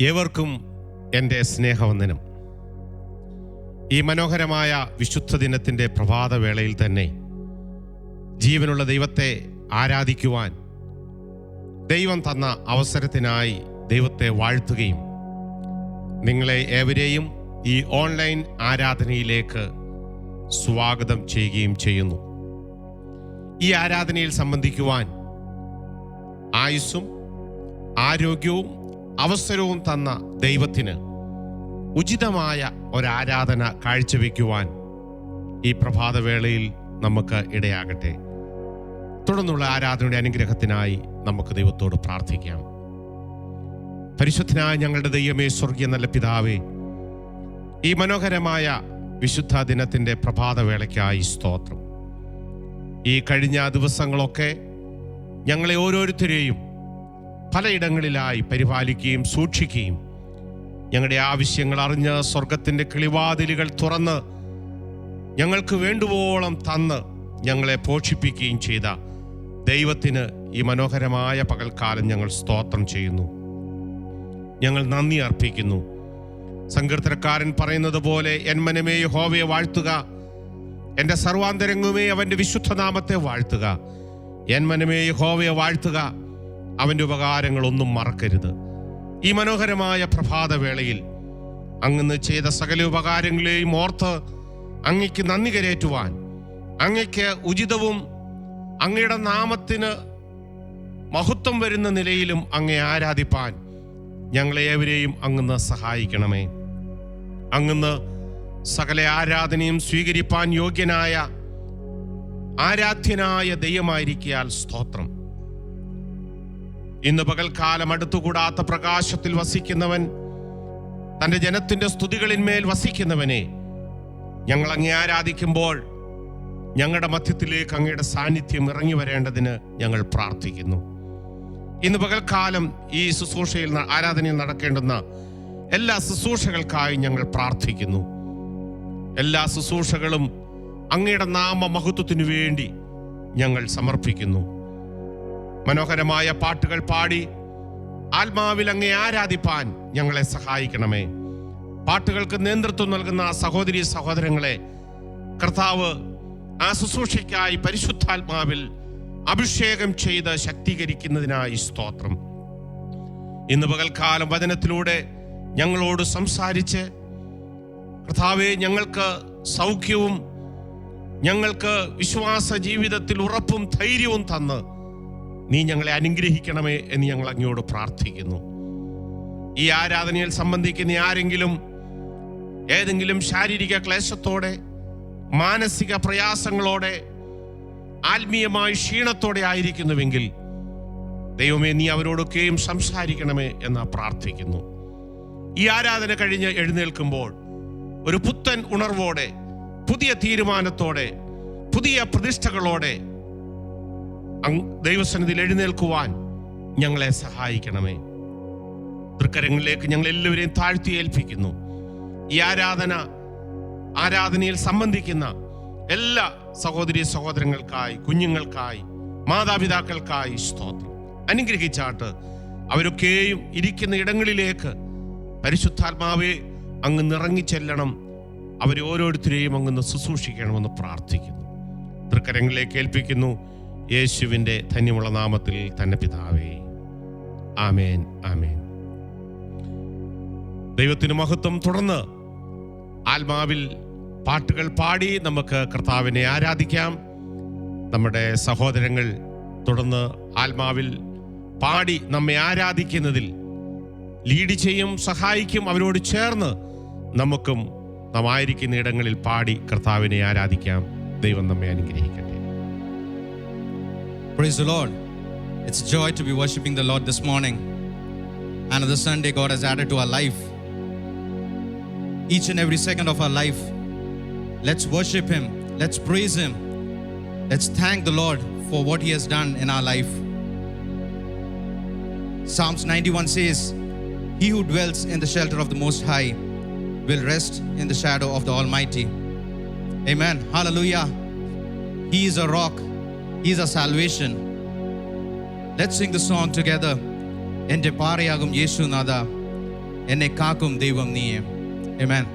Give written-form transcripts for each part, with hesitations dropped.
ഏവർക്കും എൻ്റെ സ്നേഹവന്ദനം. ഈ മനോഹരമായ വിശുദ്ധ ദിനത്തിൻ്റെ പ്രഭാതവേളയിൽ തന്നെ ജീവനുള്ള ദൈവത്തെ ആരാധിക്കുവാൻ ദൈവം തന്ന അവസരത്തിനായി ദൈവത്തെ വാഴ്ത്തുകയും നിങ്ങളെ ഏവരെയും ഈ ഓൺലൈൻ ആരാധനയിലേക്ക് സ്വാഗതം ചെയ്യുകയും ചെയ്യുന്നു. ഈ ആരാധനയിൽ സംബന്ധിക്കുവാൻ ആയുസ്സും ആരോഗ്യവും അവസരവും തന്ന ദൈവത്തിന് ഉചിതമായ ഒരാരാധന കാഴ്ചവെക്കുവാൻ ഈ പ്രഭാതവേളയിൽ നമുക്ക് ഇടയാകട്ടെ. തുടർന്നുള്ള ആരാധനയുടെ അനുഗ്രഹത്തിനായി നമുക്ക് ദൈവത്തോട് പ്രാർത്ഥിക്കാം. പരിശുദ്ധനായ ഞങ്ങളുടെ ദൈവമേ, സ്വർഗീയ നല്ല പിതാവേ, ഈ മനോഹരമായ വിശുദ്ധ ദിനത്തിൻ്റെ പ്രഭാതവേളയ്ക്കായി സ്തോത്രം. ഈ കഴിഞ്ഞ ദിവസങ്ങളൊക്കെ ഞങ്ങളെ ഓരോരുത്തരെയും പലയിടങ്ങളിലായി പരിപാലിക്കുകയും സൂക്ഷിക്കുകയും ഞങ്ങളുടെ ആവശ്യങ്ങൾ അറിഞ്ഞ് സ്വർഗത്തിൻ്റെ കിളിവാതിലുകൾ തുറന്ന് ഞങ്ങൾക്ക് വേണ്ടുവോളം തന്ന് ഞങ്ങളെ പോഷിപ്പിക്കുകയും ചെയ്ത ദൈവത്തിന് ഈ മനോഹരമായ പകൽക്കാലം ഞങ്ങൾ സ്തോത്രം ചെയ്യുന്നു. ഞങ്ങൾ നന്ദി അർപ്പിക്കുന്നു. സങ്കീർത്തനക്കാരൻ പറയുന്നത് പോലെ, എൻ മനമേ യഹോവയെ വാഴ്ത്തുക, എൻ്റെ സർവാന്തരംഗമേ അവൻ്റെ വിശുദ്ധനാമത്തെ വാഴ്ത്തുക. എൻ മനമേ യഹോവയെ വാഴ്ത്തുക, അവൻ്റെ ഉപകാരങ്ങളൊന്നും മറക്കരുത്. ഈ മനോഹരമായ പ്രഭാതവേളയിൽ അങ്ങ് ചെയ്ത സകല ഉപകാരങ്ങളെയും ഓർത്ത് അങ്ങയ്ക്ക് നന്ദി കരേറ്റുവാൻ, അങ്ങയ്ക്ക് ഉചിതവും അങ്ങയുടെ നാമത്തിന് മഹത്വം വരുന്ന നിലയിലും അങ്ങയെ ആരാധിപ്പാൻ ഞങ്ങളെ ഏവരെയും അങ്ങ് സഹായിക്കണമേ. അങ്ങ് സകല ആരാധനയും സ്വീകരിപ്പാൻ യോഗ്യനായ ആരാധ്യനായ ദൈവമായിരിക്കയാൽ സ്തോത്രം. ഇന്ന് പകൽക്കാലം അടുത്തുകൂടാത്ത പ്രകാശത്തിൽ വസിക്കുന്നവൻ, തൻ്റെ ജനത്തിൻ്റെ സ്തുതികളിന്മേൽ വസിക്കുന്നവനെ, ഞങ്ങൾ അങ്ങേ ആരാധിക്കുമ്പോൾ ഞങ്ങളുടെ മധ്യത്തിലേക്ക് അങ്ങയുടെ സാന്നിധ്യം ഇറങ്ങി വരേണ്ടതിന് ഞങ്ങൾ പ്രാർത്ഥിക്കുന്നു. ഇന്ന് പകൽക്കാലം ഈ ശുശ്രൂഷയിൽ ആരാധനയിൽ നടക്കേണ്ടുന്ന എല്ലാ ശുശ്രൂഷകൾക്കായി ഞങ്ങൾ പ്രാർത്ഥിക്കുന്നു. എല്ലാ ശുശ്രൂഷകളും അങ്ങയുടെ നാമ മഹത്വത്തിനു വേണ്ടി ഞങ്ങൾ സമർപ്പിക്കുന്നു. മനോഹരമായ പാട്ടുകൾ പാടി ആത്മാവിൽ അങ്ങേ ആരാധിപ്പാൻ ഞങ്ങളെ സഹായിക്കണമേ. പാട്ടുകൾക്ക് നേതൃത്വം നൽകുന്ന സഹോദരീ സഹോദരങ്ങളെ കർത്താവ് ആ ശുശ്രൂഷയ്ക്കായി പരിശുദ്ധാത്മാവിൽ അഭിഷേകം ചെയ്ത് ശക്തീകരിക്കുന്നതിനായി സ്തോത്രം. ഇന്ന് പകൽക്കാലം വചനത്തിലൂടെ ഞങ്ങളോട് സംസാരിച്ച് കർത്താവെ, ഞങ്ങൾക്ക് സൗഖ്യവും ഞങ്ങൾക്ക് വിശ്വാസ ജീവിതത്തിൽ ഉറപ്പും ധൈര്യവും തന്ന് നീ ഞങ്ങളെ അനുഗ്രഹിക്കണമേ എന്ന് ഞങ്ങൾ അങ്ങയോട് പ്രാർത്ഥിക്കുന്നു. ഈ ആരാധനയിൽ സംബന്ധിക്കുന്ന ആരെങ്കിലും ഏതെങ്കിലും ശാരീരിക ക്ലേശത്തോടെ, മാനസിക പ്രയാസങ്ങളോടെ, ആത്മീയമായ ക്ഷീണത്തോടെ ആയിരിക്കുന്നുവെങ്കിൽ ദൈവമേ, നീ അവരോടൊക്കെയും സംസാരിക്കണമേ എന്ന് പ്രാർത്ഥിക്കുന്നു. ഈ ആരാധന കഴിഞ്ഞ് എഴുന്നേൽക്കുമ്പോൾ ഒരു പുത്തൻ ഉണർവോടെ, പുതിയ തീരുമാനത്തോടെ, പുതിയ പ്രതിഷ്ഠകളോടെ ദൈവസന്നിധിയിൽ എഴുന്നേൽക്കുവാൻ ഞങ്ങളെ സഹായിക്കണമേ. തൃക്കരങ്ങളിലേക്ക് ഞങ്ങൾ എല്ലാവരെയും താഴ്ത്തി ഏൽപ്പിക്കുന്നു. ഈ ആരാധനയിൽ സംബന്ധിക്കുന്ന എല്ലാ സഹോദരീ സഹോദരങ്ങൾക്കായി, കുഞ്ഞുങ്ങൾക്കായി, മാതാപിതാക്കൾക്കായി സ്തോത്രം. അനുഗ്രഹിച്ചാട്ട് അവരൊക്കെയും ഇരിക്കുന്ന ഇടങ്ങളിലേക്ക് പരിശുദ്ധാത്മാവെ അങ്ങ് നിറങ്ങി ചെല്ലണം. അവരെ ഓരോരുത്തരെയും അങ്ങ് ശുശ്രൂഷിക്കണമെന്ന് പ്രാർത്ഥിക്കുന്നു. തൃക്കരങ്ങളിലേക്ക് ഏൽപ്പിക്കുന്നു. യേശുവിൻ്റെ ധന്യമുള്ള നാമത്തിൽ തന്നെ പിതാവേ, ആമേൻ, ആമേൻ. ദൈവത്തിന് മഹത്വം. തുടർന്ന് ആത്മാവിൽ പാട്ടുകൾ പാടി നമുക്ക് കർത്താവിനെ ആരാധിക്കാം. നമ്മുടെ സഹോദരങ്ങൾ തുടർന്ന് ആത്മാവിൽ പാടി നമ്മെ ആരാധിക്കുന്നതിൽ ലീഡ് ചെയ്യും, സഹായിക്കും. അവരോട് ചേർന്ന് നമുക്കും നാം ആയിരിക്കുന്ന ഇടങ്ങളിൽ പാടി കർത്താവിനെ ആരാധിക്കാം. ദൈവം നമ്മെ അനുഗ്രഹിക്കട്ടെ. Praise the Lord. It's a joy to be worshiping the Lord this morning. Another Sunday God has added to our life. Each and every second of our life, let's worship Him. Let's praise Him. Let's thank the Lord for what He has done in our life. Psalms 91 says, "He who dwells in the shelter of the Most High will rest in the shadow of the Almighty." Amen. Hallelujah. He is a rock. He is our salvation. Let's sing the song together. എൻ്റെ പാറയാകും യേശുനാഥ, എന്നെ കാക്കും ദൈവം നീയെ. ആമേൻ.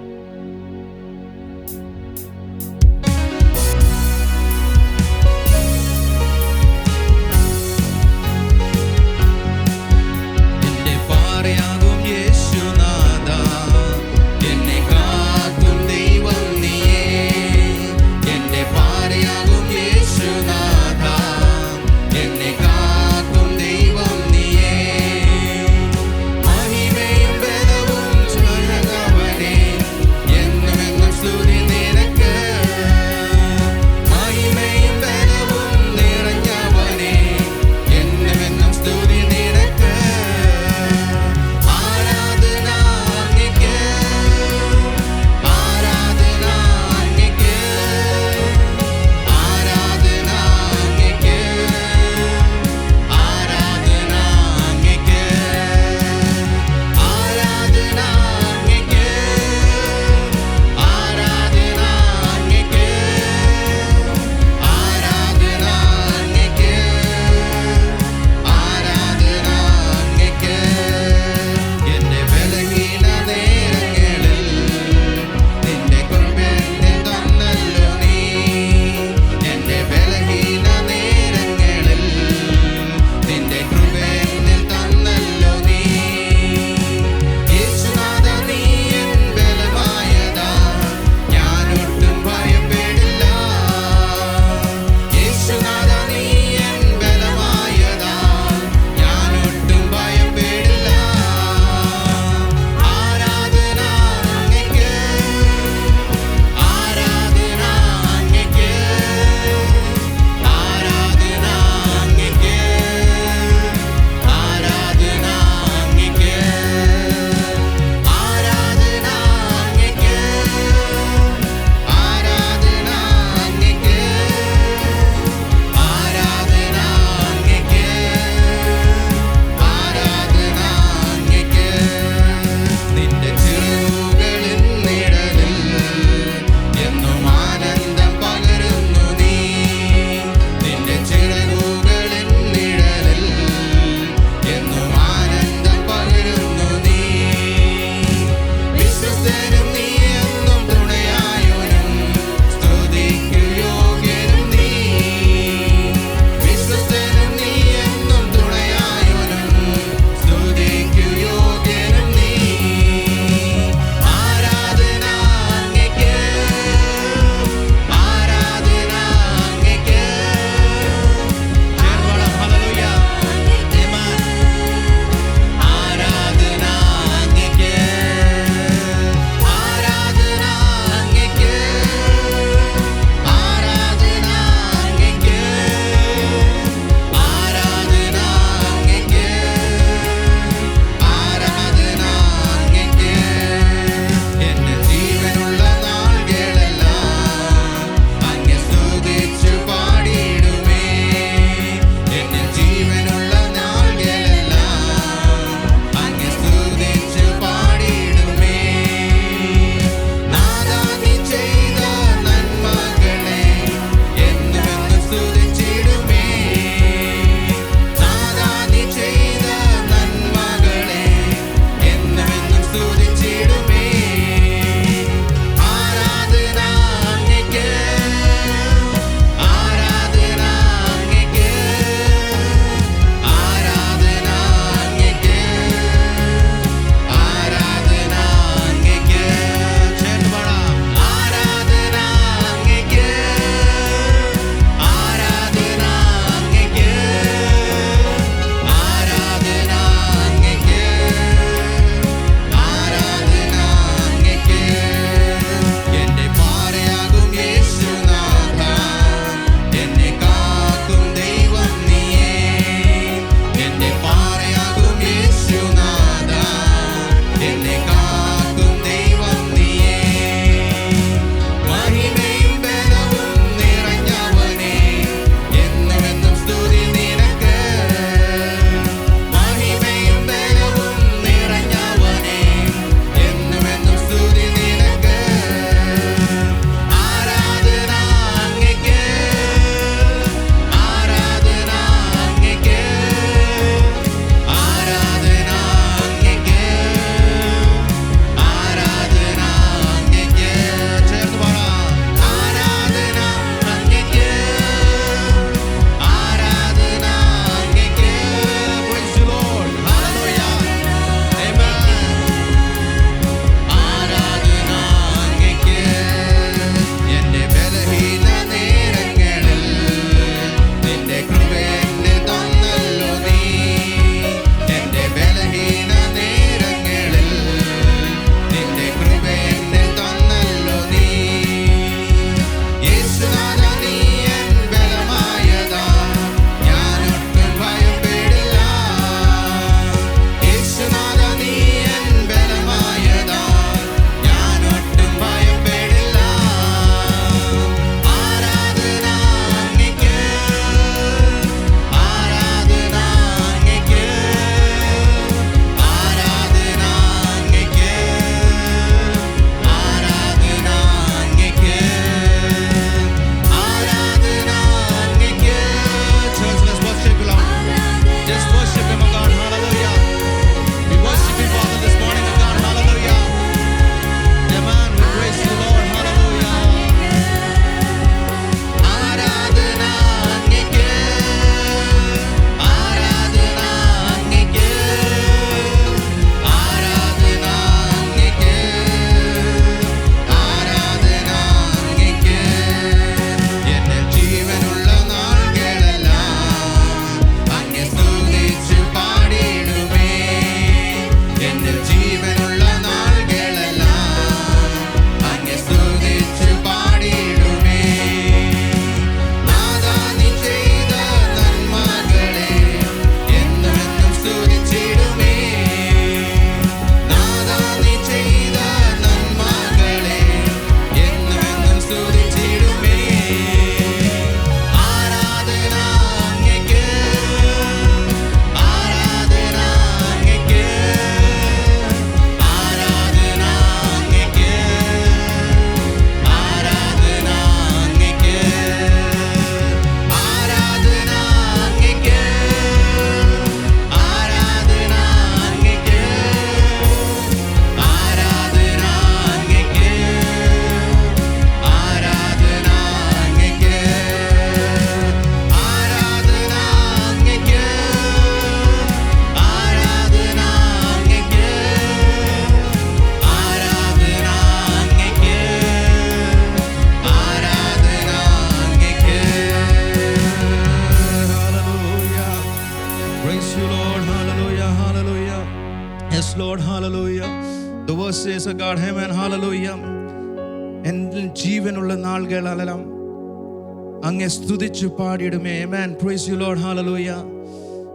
സ്തുതിച്ചിടുമേ. ആരാധന അങ്ങേക്ക്, ആരാധന അങ്ങേക്ക്, ആരാധന അങ്ങേക്ക്, ആരാധന അങ്ങേക്ക്, ആരാധന അങ്ങേക്ക്, ആരാധന അങ്ങേക്ക്, ആരാധന അങ്ങേക്ക്, ആരാധന അങ്ങേക്ക്, ആരാധന അങ്ങേക്ക്, ആരാധന അങ്ങേക്ക്, ആരാധന അങ്ങേക്ക്, ആരാധന അങ്ങേക്ക്. Hallelujah. Praise you, Lord. Hallelujah. Hallelujah. Yes, Lord. Hallelujah. The verse says, oh God, amen. Hallelujah. എന്നിൽ ജീവനുള്ള നാളുകളെല്ലാം അങ്ങേ സ്തുതിച്ചു പാടിയിടുമേ. Amen. Praise you, Lord. Hallelujah.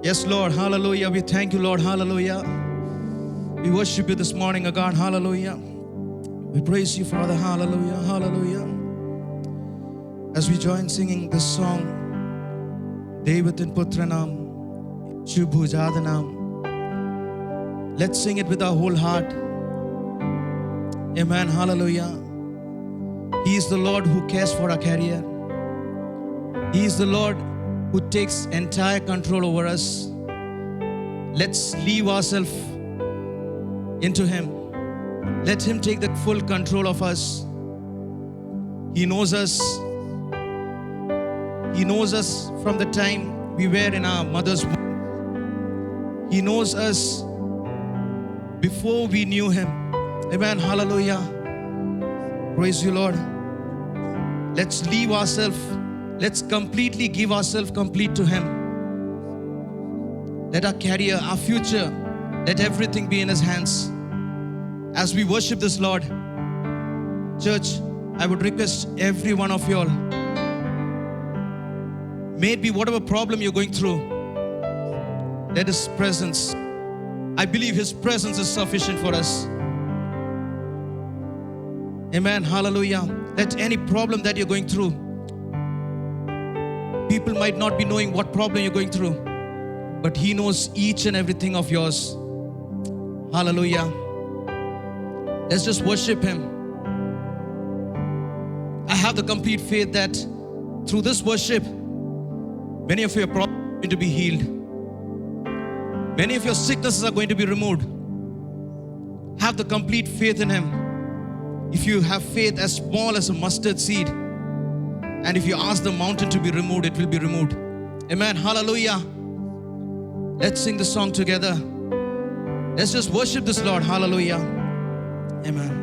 Yes, Lord. Hallelujah. We thank you, Lord. Hallelujah. We worship you this morning, oh God. Hallelujah. We praise you, Father. Hallelujah. Hallelujah. As we join singing this song, Devatin Putranam, Shubhujadanam, let's sing it with our whole heart. Amen. Hallelujah. He is the Lord who cares for our career. He is the Lord who takes entire control over us. Let's leave ourselves into Him. Let Him take the full control of us. He knows us. He knows us from the time we were in our mother's womb. He knows us before we knew Him. Amen. Hallelujah. Praise you, Lord. Let's leave ourselves. Let's completely give ourselves complete to Him. Let our career, our future, let everything be in His hands. As we worship this Lord, church, I would request every one of you all, may it be whatever problem you're going through, let His presence, I believe His presence is sufficient for us. Amen. Hallelujah. Let any problem that you're going through, people might not be knowing what problem you're going through, but He knows each and everything of yours. Hallelujah. Let's just worship Him. I have the complete faith that through this worship, many of your problems are going to be healed. Many of your sicknesses are going to be removed. Have the complete faith in Him. If you have faith as small as a mustard seed, and if you ask the mountain to be removed, it will be removed. Amen. Hallelujah. Let's sing the song together. Let's just worship this Lord. Hallelujah. Amen.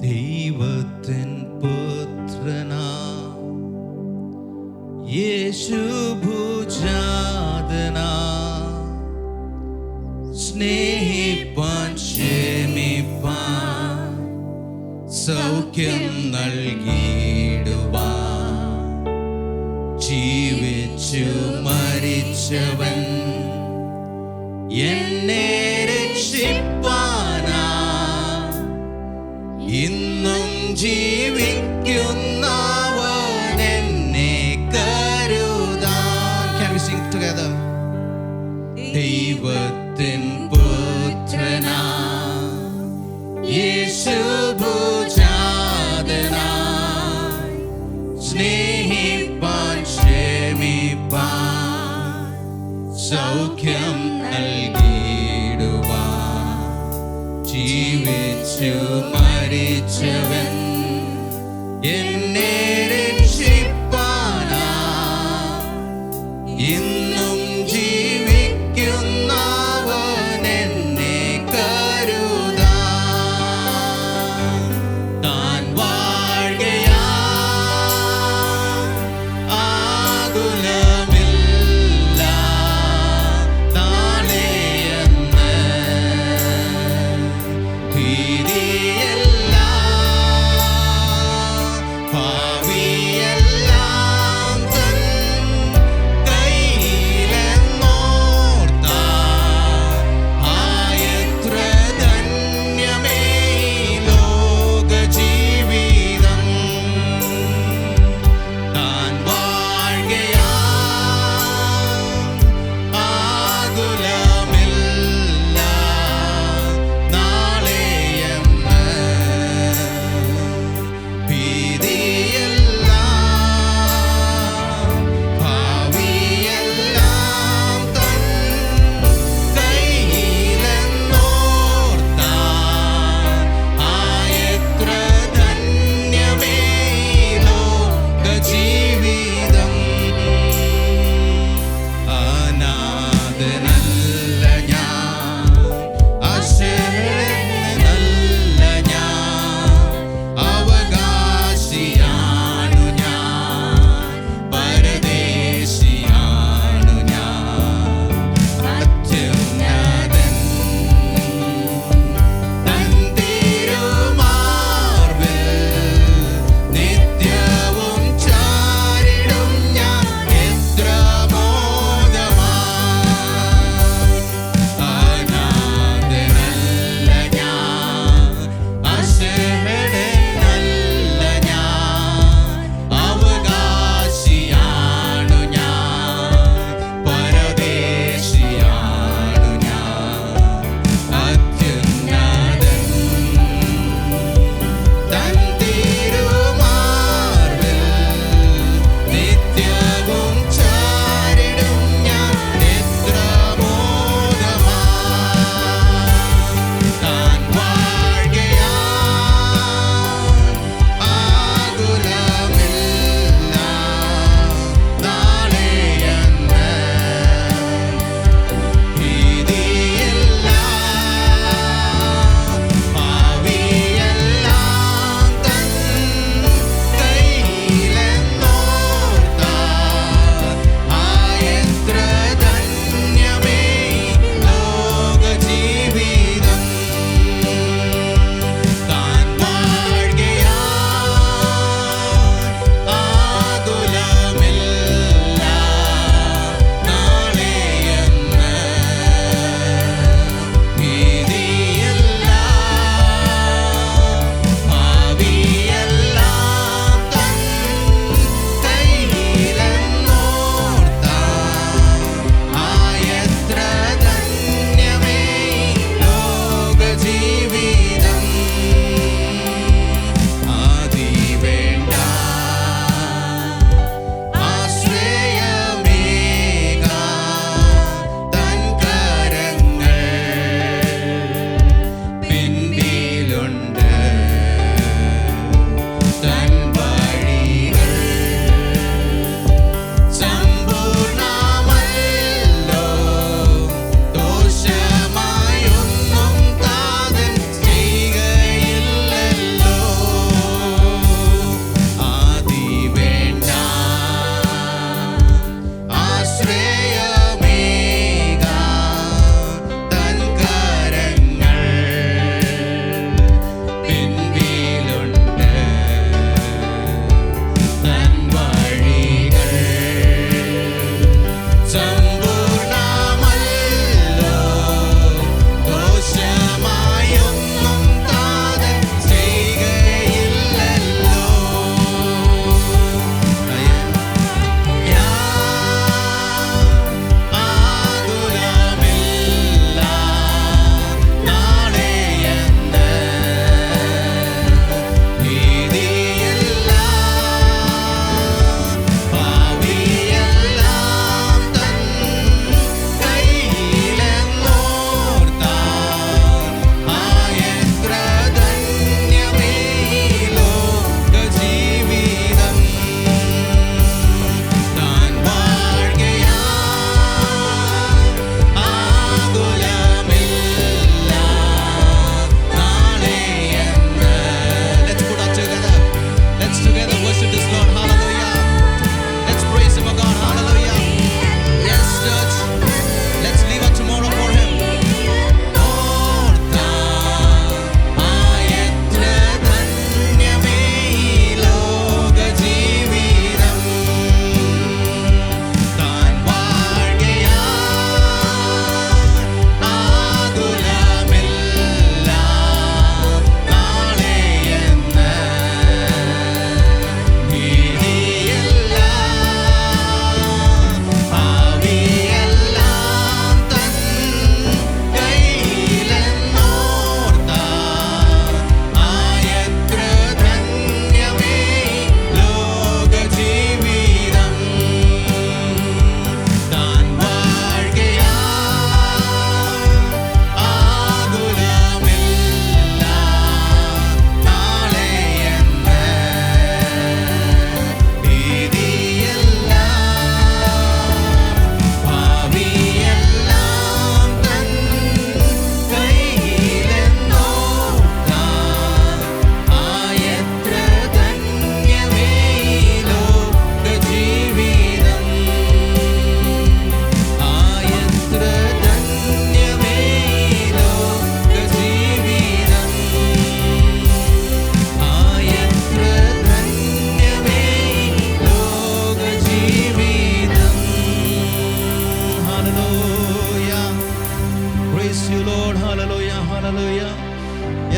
ദൈവത്തിൻ പുത്രനാ യേശു ഭുജാതനാ സ്നേഹിപ്പാൻ ക്ഷമിപ്പാൻ സൗഖ്യം നൽകിയിടുവാൻ ജീവിച്ചു മരിച്ചവൻ എന്നെ രക്ഷിപ്പാനാ ഇന്നും ജീവിക്കുന്നവൻ എന്നെ കരുതാൻ. Can we sing together? ദൈവത്തിൻ പുത്രനാ യേശു ഭുജാതനാ സ്നേഹിപ്പാൻ ക്ഷമിപ്പാൻ സൗഖ്യം നൽകിയിടുവാൻ ജീവിച്ചു മരിച്ചവൻ എന്നെ രക്ഷിപ്പാനാ ഇന്നും ജീവിക്കുന്നവൻ എന്നെ കരുതാൻ. താൻ വാഴുകയാ ആകുലമില്ല നാളെയെന്ന് ഭീതിയില്ല ഭാവി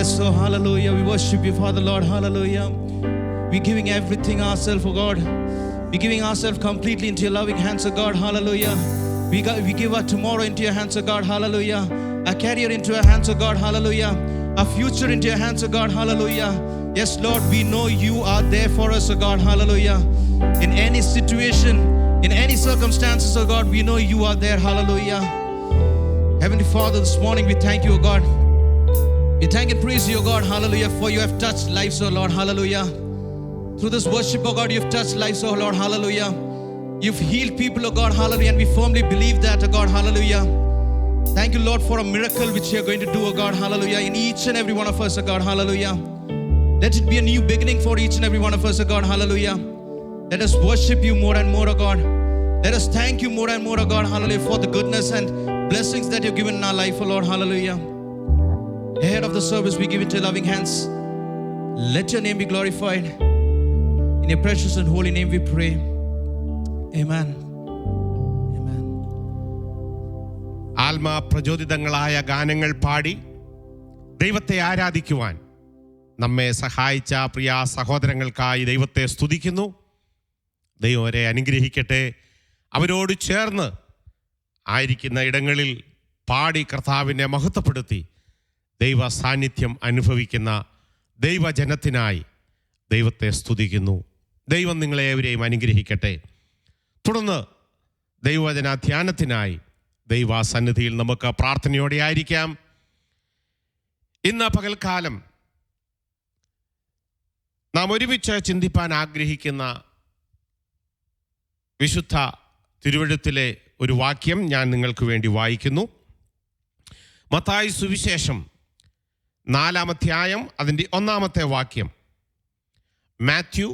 Yes, oh hallelujah. We worship you, Father Lord. Hallelujah. We're giving everything ourselves, oh God. We're giving ourselves completely into your loving hands, oh God. Hallelujah. We give our tomorrow into your hands, oh God. Hallelujah. Our career into your hands, oh God. Hallelujah. Our future into your hands, oh God. Hallelujah. Yes, Lord, we know you are there for us, oh God. Hallelujah. In any situation, in any circumstances, oh God, we know you are there. Hallelujah. Heavenly Father, this morning we thank you, oh God. We thank and praise you, oh God. Hallelujah. For you have touched lives, oh Lord. Hallelujah. Through this worship, oh God, you have touched lives, oh Lord. Hallelujah. You've healed people, oh God. Hallelujah. And we firmly believe that, oh God. Hallelujah. Thank you, Lord, for a miracle which you're going to do, oh God. Hallelujah. In each and every one of us, oh God. Hallelujah. Let it be a new beginning for each and every one of us, oh God. Hallelujah. Let us worship you more and more, oh God. Let us thank you more and more, oh God. Hallelujah. For the goodness and blessings that you've given in our life, oh Lord. Hallelujah. Ahead of the service, we give it to your loving hands. Let your name be glorified. In your precious and holy name we pray. Amen. Amen. ആത്മാ പ്രചോദിതങ്ങളായ ഗാനങ്ങൾ പാടി ദൈവത്തെ ആരാധിക്കുവാൻ നമ്മെ സഹായിച്ച പ്രിയ സഹോദരങ്ങൾക്കായി ദൈവത്തെ സ്തുതിക്കുന്നു. ദൈവം അവരെ അനുഗ്രഹിക്കട്ടെ. അവരോട് ചേർന്ന് ആയിരിക്കുന്ന ഇടങ്ങളിൽ പാടി കർത്താവിനെ മഹത്വപ്പെടുത്തി ദൈവ സാന്നിധ്യം അനുഭവിക്കുന്ന ദൈവജനത്തിനായി ദൈവത്തെ സ്തുതിക്കുന്നു. ദൈവം നിങ്ങളെ ഏവരെയും അനുഗ്രഹിക്കട്ടെ. തുടർന്ന് ദൈവവചന ധ്യാനത്തിനായി ദൈവസന്നിധിയിൽ നമുക്ക് പ്രാർത്ഥനയോടെ ആയിരിക്കാം. ഇന്ന് പകൽക്കാലം നാം ഒരുമിച്ച് ചിന്തിപ്പാൻ ആഗ്രഹിക്കുന്ന വിശുദ്ധ തിരുവെഴുത്തിലെ ഒരു വാക്യം ഞാൻ നിങ്ങൾക്ക് വേണ്ടി വായിക്കുന്നു. മത്തായി സുവിശേഷം 4-ാം അധ്യായം അതിൻ്റെ 1-ാമത്തെ വാക്യം. Matthew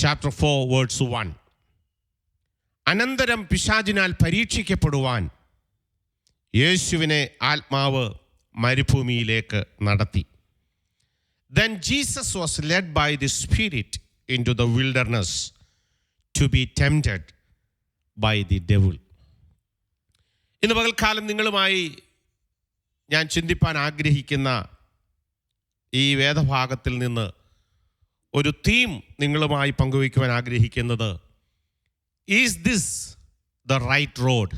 chapter 4 verse 1. അനന്തരം പിശാചിനാൽ പരീക്ഷിക്കപ്പെടുവാൻ യേശുവിനെ ആത്മാവ് മരുഭൂമിയിലേക്ക് നടത്തി. Then Jesus was led by the Spirit into the wilderness to be tempted by the devil. ഇന്ന് പകൽക്കാലം നിങ്ങളുമായി ഞാൻ ചിന്തിപ്പാൻ ആഗ്രഹിക്കുന്ന ഈ വേദഭാഗത്തിൽ നിന്ന് ഒരു തീം നിങ്ങളുമായി പങ്കുവയ്ക്കുവാൻ ആഗ്രഹിക്കുന്നത്, is this the right road?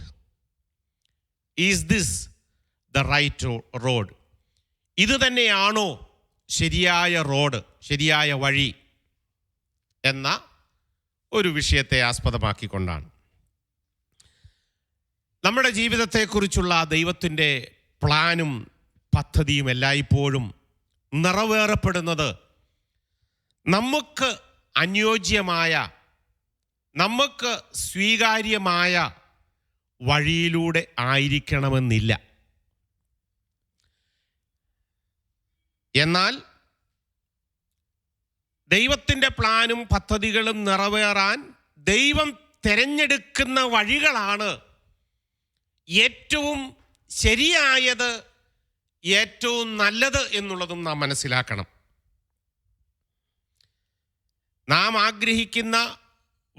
Is this the right road? ഇത് തന്നെയാണോ ശരിയായ റോഡ്, ശരിയായ വഴി എന്ന ഒരു വിഷയത്തെ ആസ്പദമാക്കിക്കൊണ്ടാണ്. നമ്മുടെ ജീവിതത്തെക്കുറിച്ചുള്ള ദൈവത്തിൻ്റെ പ്ലാനും പദ്ധതിയും എല്ലായ്പ്പോഴും നിറവേറപ്പെടുന്നത് നമുക്ക് അനുയോജ്യമായ, നമുക്ക് സ്വീകാര്യമായ വഴിയിലൂടെ ആയിരിക്കണമെന്നില്ല. എന്നാൽ ദൈവത്തിൻ്റെ പ്ലാനും പദ്ധതികളും നിറവേറാൻ ദൈവം തിരഞ്ഞെടുക്കുന്ന വഴികളാണ് ഏറ്റവും ശരിയായത്, ഏറ്റവും നല്ലത് എന്നുള്ളതും നാം മനസ്സിലാക്കണം. നാം ആഗ്രഹിക്കുന്ന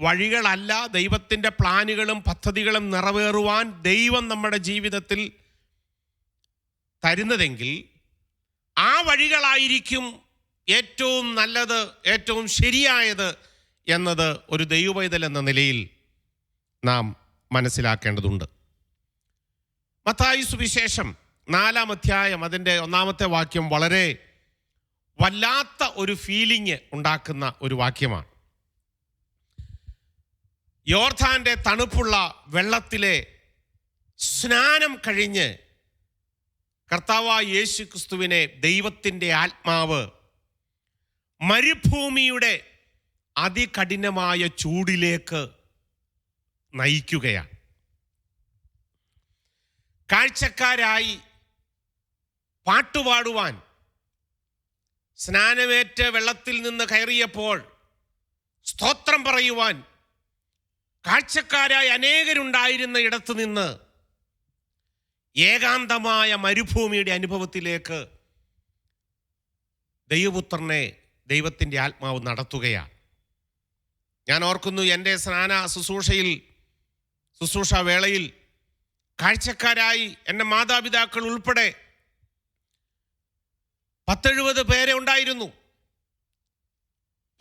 വഴികളല്ല ദൈവത്തിൻ്റെ പ്ലാനുകളും പദ്ധതികളും നിറവേറുവാൻ ദൈവം നമ്മുടെ ജീവിതത്തിൽ തരുന്നതെങ്കിൽ ആ വഴികളായിരിക്കും ഏറ്റവും നല്ലത്, ഏറ്റവും ശരിയായത് എന്നത് ഒരു ദൈവപൈതൽ എന്ന നിലയിൽ നാം മനസ്സിലാക്കേണ്ടതുണ്ട്. മത്തായി സുവിശേഷം 4-ാം അധ്യായം അതിൻ്റെ 1-ാമത്തെ വാക്യം വളരെ വല്ലാത്ത ഒരു ഫീലിംഗ് ഉണ്ടാക്കുന്ന ഒരു വാക്യമാണ്. യോർദാന്റെ തണുപ്പുള്ള വെള്ളത്തിലെ സ്നാനം കഴിഞ്ഞ് കർത്താവായ യേശു ക്രിസ്തുവിനെ ദൈവത്തിൻ്റെ ആത്മാവ് മരുഭൂമിയുടെ അതികഠിനമായ ചൂടിലേക്ക് നയിക്കുകയാണ്. കാഴ്ചക്കാരായി പാട്ടുപാടുവാൻ സ്നാനമേറ്റ് വെള്ളത്തിൽ നിന്ന് കയറിയപ്പോൾ സ്തോത്രം പറയുവാൻ കാഴ്ചക്കാരായി അനേകരുണ്ടായിരുന്ന ഇടത്തു നിന്ന് ഏകാന്തമായ മരുഭൂമിയുടെ അനുഭവത്തിലേക്ക് ദൈവപുത്രനെ ദൈവത്തിൻ്റെ ആത്മാവ് നടത്തുകയാണ്. ഞാൻ ഓർക്കുന്നു, എൻ്റെ സ്നാന ശുശ്രൂഷ വേളയിൽ കാഴ്ചക്കാരായി എൻ്റെ മാതാപിതാക്കൾ ഉൾപ്പെടെ 10-70 പേരെ ഉണ്ടായിരുന്നു.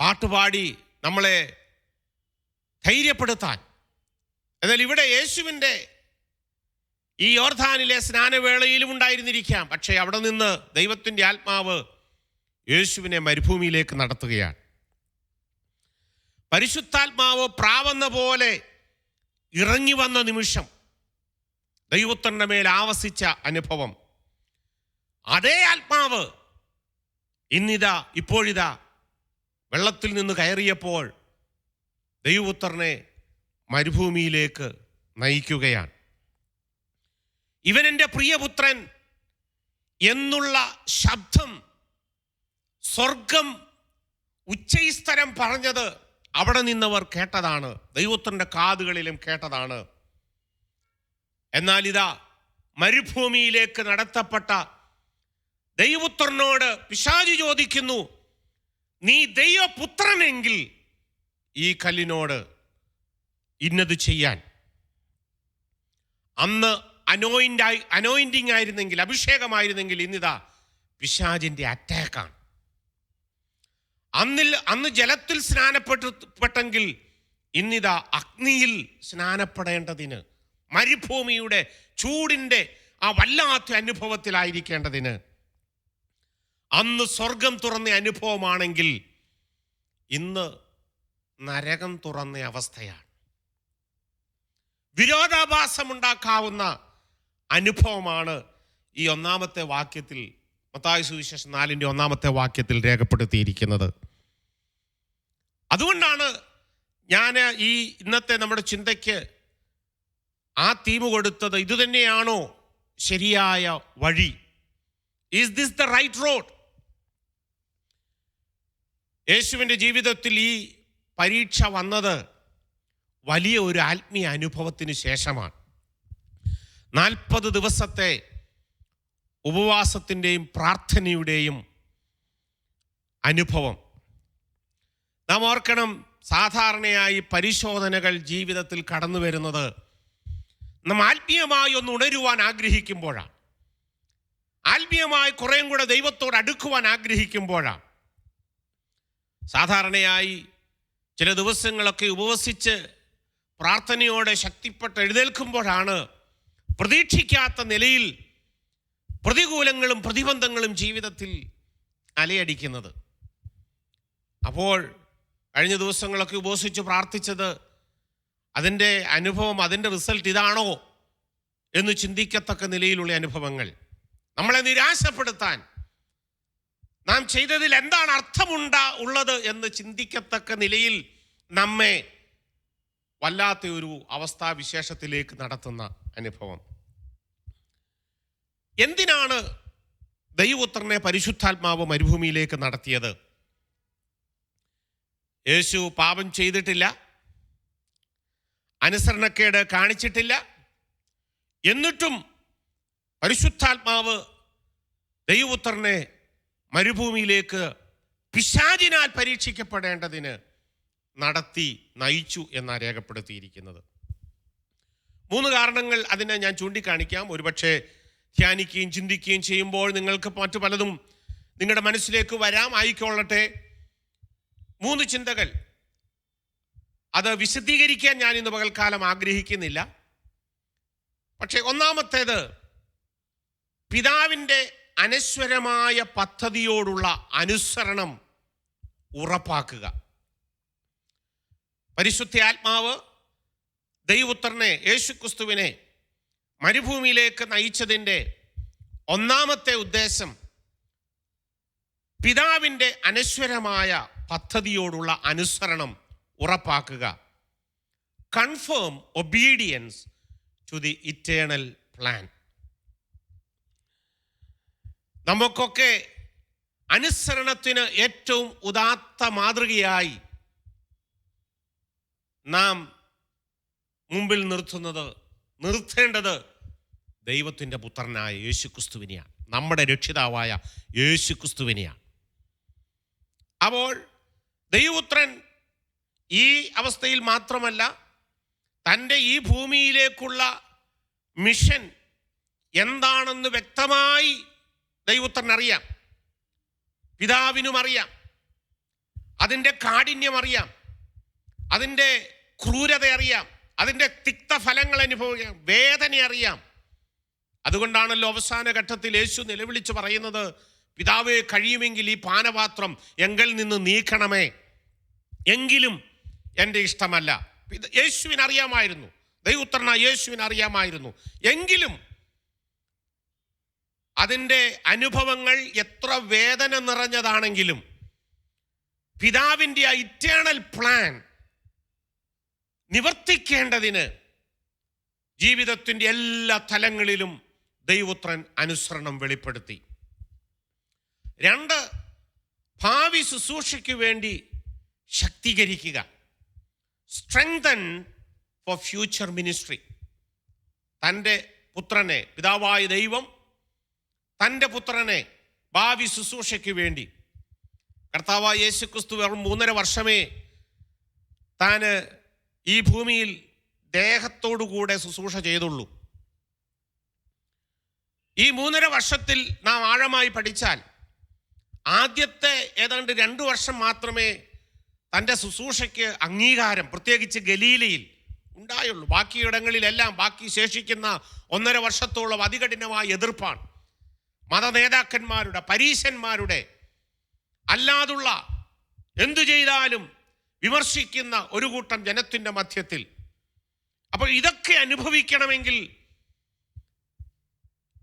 പാട്ടുപാടി നമ്മളെ ധൈര്യപ്പെടുത്താൻ. എന്നാൽ ഇവിടെ യേശുവിൻ്റെ ഈ യോർദാനിലെ സ്നാനവേളയിലും ഉണ്ടായിരുന്നിരിക്കാം. പക്ഷേ അവിടെ നിന്ന് ദൈവത്തിൻ്റെ ആത്മാവ് യേശുവിനെ മരുഭൂമിയിലേക്ക് നടത്തുകയാണ്. പരിശുദ്ധാത്മാവ് പ്രാവെന്ന പോലെ ഇറങ്ങി വന്ന നിമിഷം ദൈവത്തിൻ്റെ മേൽ ആവസിച്ച അനുഭവം, അതേ ആത്മാവ് ഇപ്പോഴിതാ വെള്ളത്തിൽ നിന്ന് കയറിയപ്പോൾ ദൈവപുത്രനെ മരുഭൂമിയിലേക്ക് നയിക്കുകയാണ്. ഇവൻ എൻ്റെ പ്രിയപുത്രൻ എന്നുള്ള ശബ്ദം സ്വർഗം ഉച്ചൈസ്തരം പറഞ്ഞത് അവിടെ നിന്നവർ കേട്ടതാണ്, ദൈവത്തിൻ്റെ കാതുകളിലും കേട്ടതാണ്. എന്നാൽ ഇതാ മരുഭൂമിയിലേക്ക് നടത്തപ്പെട്ട ദൈവപുത്രനോട് പിശാച് ചോദിക്കുന്നു, നീ ദൈവപുത്രനെങ്കിൽ ഈ കല്ലിനോട് ഇന്നത് ചെയ്യാൻ. അന്ന് അനോയിന്റിങ് ആയിരുന്നെങ്കിൽ, അഭിഷേകമായിരുന്നെങ്കിൽ ഇന്നിതാ പിശാചിന്റെ അറ്റാക്കാണ്. അന്ന് ജലത്തിൽ സ്നാനപ്പെട്ടെങ്കിൽ ഇന്നിതാ അഗ്നിയിൽ സ്നാനപ്പെടേണ്ടതിന്, മരുഭൂമിയുടെ ചൂടിൻ്റെ ആ വല്ലാത്ത അനുഭവത്തിലായിരിക്കേണ്ടതിന്, അന്ന് സ്വർഗം തുറന്ന അനുഭവമാണെങ്കിൽ ഇന്ന് നരകം തുറന്ന അവസ്ഥയാണ്. വിരോധാഭാസമുണ്ടാക്കാവുന്ന അനുഭവമാണ് ഈ 1-ാമത്തെ വാക്യത്തിൽ, മത്തായി സുവിശേഷം 4-ന്റെ 1-ാമത്തെ വാക്യത്തിൽ രേഖപ്പെടുത്തിയിരിക്കുന്നത്. അതുകൊണ്ടാണ് ഞാൻ ഈ ഇന്നത്തെ നമ്മുടെ ചിന്തയ്ക്ക് ആ തീം കൊടുത്തത്. ഇതുതന്നെയാണോ ശരിയായ വഴി? Is this the right road? യേശുവിൻ്റെ ജീവിതത്തിൽ ഈ പരീക്ഷ വന്നത് വലിയ ഒരു ആത്മീയ അനുഭവത്തിന് ശേഷമാണ്. 40 ദിവസത്തെ ഉപവാസത്തിൻ്റെയും പ്രാർത്ഥനയുടെയും അനുഭവം. നാം ഓർക്കണം, സാധാരണയായി പരിശോധനകൾ ജീവിതത്തിൽ കടന്നു വരുന്നത് നാം ആത്മീയമായി ഒന്ന് ഉണരുവാൻ ആഗ്രഹിക്കുമ്പോഴാണ്, ആത്മീയമായി കുറേയും കൂടെ ദൈവത്തോട് അടുക്കുവാൻ ആഗ്രഹിക്കുമ്പോഴാണ്. സാധാരണയായി ചില ദിവസങ്ങളൊക്കെ ഉപവസിച്ച് പ്രാർത്ഥനയോടെ ശക്തിപ്പെട്ട് എഴുന്നേൽക്കുമ്പോഴാണ് പ്രതീക്ഷിക്കാത്ത നിലയിൽ പ്രതികൂലങ്ങളും പ്രതിബന്ധങ്ങളും ജീവിതത്തിൽ അലയടിക്കുന്നത്. അപ്പോൾ കഴിഞ്ഞ ദിവസങ്ങളൊക്കെ ഉപവസിച്ച് പ്രാർത്ഥിച്ചത്, അതിൻ്റെ അനുഭവം, അതിൻ്റെ റിസൾട്ട് ഇതാണോ എന്ന് ചിന്തിക്കത്തക്ക നിലയിലുള്ള അനുഭവങ്ങൾ, നമ്മളെ നിരാശപ്പെടുത്താൻ, നാം ചെയ്തതിൽ എന്താണ് ഉള്ളത് എന്ന് ചിന്തിക്കത്തക്ക നിലയിൽ നമ്മെ വല്ലാത്ത ഒരു അവസ്ഥാവിശേഷത്തിലേക്ക് നടത്തുന്ന അനുഭവം. എന്തിനാണ് ദൈവപുത്രനെ പരിശുദ്ധാത്മാവ് മരുഭൂമിയിലേക്ക് നടത്തിയത്? യേശു പാപം ചെയ്തിട്ടില്ല, അനുസരണക്കേട് കാണിച്ചിട്ടില്ല. എന്നിട്ടും പരിശുദ്ധാത്മാവ് ദൈവപുത്രനെ മരുഭൂമിയിലേക്ക് പിശാചിനാൽ പരീക്ഷിക്കപ്പെടേണ്ടതിന് നയിച്ചു എന്നാണ് രേഖപ്പെടുത്തിയിരിക്കുന്നത്. 3 കാരണങ്ങൾ അതിനെ ഞാൻ ചൂണ്ടിക്കാണിക്കാം. ഒരുപക്ഷെ ധ്യാനിക്കുകയും ചിന്തിക്കുകയും ചെയ്യുമ്പോൾ നിങ്ങൾക്ക് മറ്റു പലതും നിങ്ങളുടെ മനസ്സിലേക്ക് വരാം, ആയിക്കൊള്ളട്ടെ. 3 ചിന്തകൾ. അത് വിശദീകരിക്കാൻ ഞാൻ ഇന്ന് പകൽക്കാലം ആഗ്രഹിക്കുന്നില്ല. പക്ഷെ ഒന്നാമത്തേത്, പിതാവിൻ്റെ അനശ്വരമായ പദ്ധതിയോടുള്ള അനുസരണം ഉറപ്പാക്കുക. പരിശുദ്ധ ആത്മാവ് ദൈവപുത്രനെ, യേശുക്രിസ്തുവിനെ മരുഭൂമിയിലേക്ക് നയിച്ചതിൻ്റെ 1-ാമത്തെ ഉദ്ദേശം പിതാവിൻ്റെ അനശ്വരമായ പദ്ധതിയോടുള്ള അനുസരണം ഉറപ്പാക്കുക. Confirm obedience to the eternal plan. നമുക്കൊക്കെ അനുസരണത്തിന് ഏറ്റവും ഉദാത്ത മാതൃകയായി നാം മുമ്പിൽ നിർത്തേണ്ടത് ദൈവത്തിൻ്റെ പുത്രനായ യേശുക്രിസ്തുവിനെയാണ്, നമ്മുടെ രക്ഷിതാവായ യേശുക്രിസ്തുവിനെയാണ്. അപ്പോൾ ദൈവപുത്രൻ ഈ അവസ്ഥയിൽ മാത്രമല്ല, തൻ്റെ ഈ ഭൂമിയിലേക്കുള്ള മിഷൻ എന്താണെന്ന് വ്യക്തമായി ദൈവപുത്രൻ അറിയാം. പിതാവിനും അറിയാം, അതിൻ്റെ കാഠിന്യം അറിയാം, അതിൻ്റെ ക്രൂരത അറിയാം, അതിൻ്റെ തിക്തഫലങ്ങൾ അനുഭവിക്കാം, വേദന അറിയാം. അതുകൊണ്ടാണല്ലോ അവസാന ഘട്ടത്തിൽ യേശു നിലവിളിച്ച് പറയുന്നത്, പിതാവേ, കഴിയുമെങ്കിൽ ഈ പാനപാത്രം എങ്കിൽ നിന്ന് നീക്കണമേ, എങ്കിലും എൻ്റെ ഇഷ്ടമല്ല. യേശുവിന് അറിയാമായിരുന്നു, ദൈവപുത്രനായ യേശുവിന് അറിയാമായിരുന്നു. എങ്കിലും അതിൻ്റെ അനുഭവങ്ങൾ എത്ര വേദന നിറഞ്ഞതാണെങ്കിലും പിതാവിൻ്റെ ആ ഇറ്റേണൽ പ്ലാൻ നിവർത്തിക്കേണ്ടതിന് ജീവിതത്തിൻ്റെ എല്ലാ തലങ്ങളിലും ദൈവപുത്രൻ അനുസരണം വെളിപ്പെടുത്തി. 2, ഭാവി ശുശ്രൂഷയ്ക്ക് വേണ്ടി ശക്തീകരിക്കുക. Strengthen for future ministry. തൻ്റെ പുത്രനെ, പിതാവായ ദൈവം തൻ്റെ പുത്രനെ ഭാവി ശുശ്രൂഷയ്ക്ക് വേണ്ടി, കർത്താവായ യേശുക്രിസ്തു വെറും 3.5 വർഷമേ താൻ ഈ ഭൂമിയിൽ ദേഹത്തോടുകൂടെ ശുശ്രൂഷ ചെയ്തുള്ളൂ. ഈ 3.5 വർഷത്തിൽ നാം ആഴമായി പഠിച്ചാൽ ആദ്യത്തെ ഏതാണ്ട് 2 വർഷം മാത്രമേ തൻ്റെ ശുശ്രൂഷയ്ക്ക് അംഗീകാരം, പ്രത്യേകിച്ച് ഗലീലയിൽ ഉണ്ടായുള്ളൂ. ബാക്കിയിടങ്ങളിലെല്ലാം, ബാക്കി ശേഷിക്കുന്ന 1.5 വർഷത്തോളം അതികഠിനമായ എതിർപ്പാണ്. മതനേതാക്കന്മാരുടെ, പരീശന്മാരുടെ, അല്ലാതുള്ള എന്തു ചെയ്താലും വിമർശിക്കുന്ന ഒരു കൂട്ടം ജനത്തിൻ്റെ മധ്യത്തിൽ. അപ്പോൾ ഇതൊക്കെ അനുഭവിക്കണമെങ്കിൽ,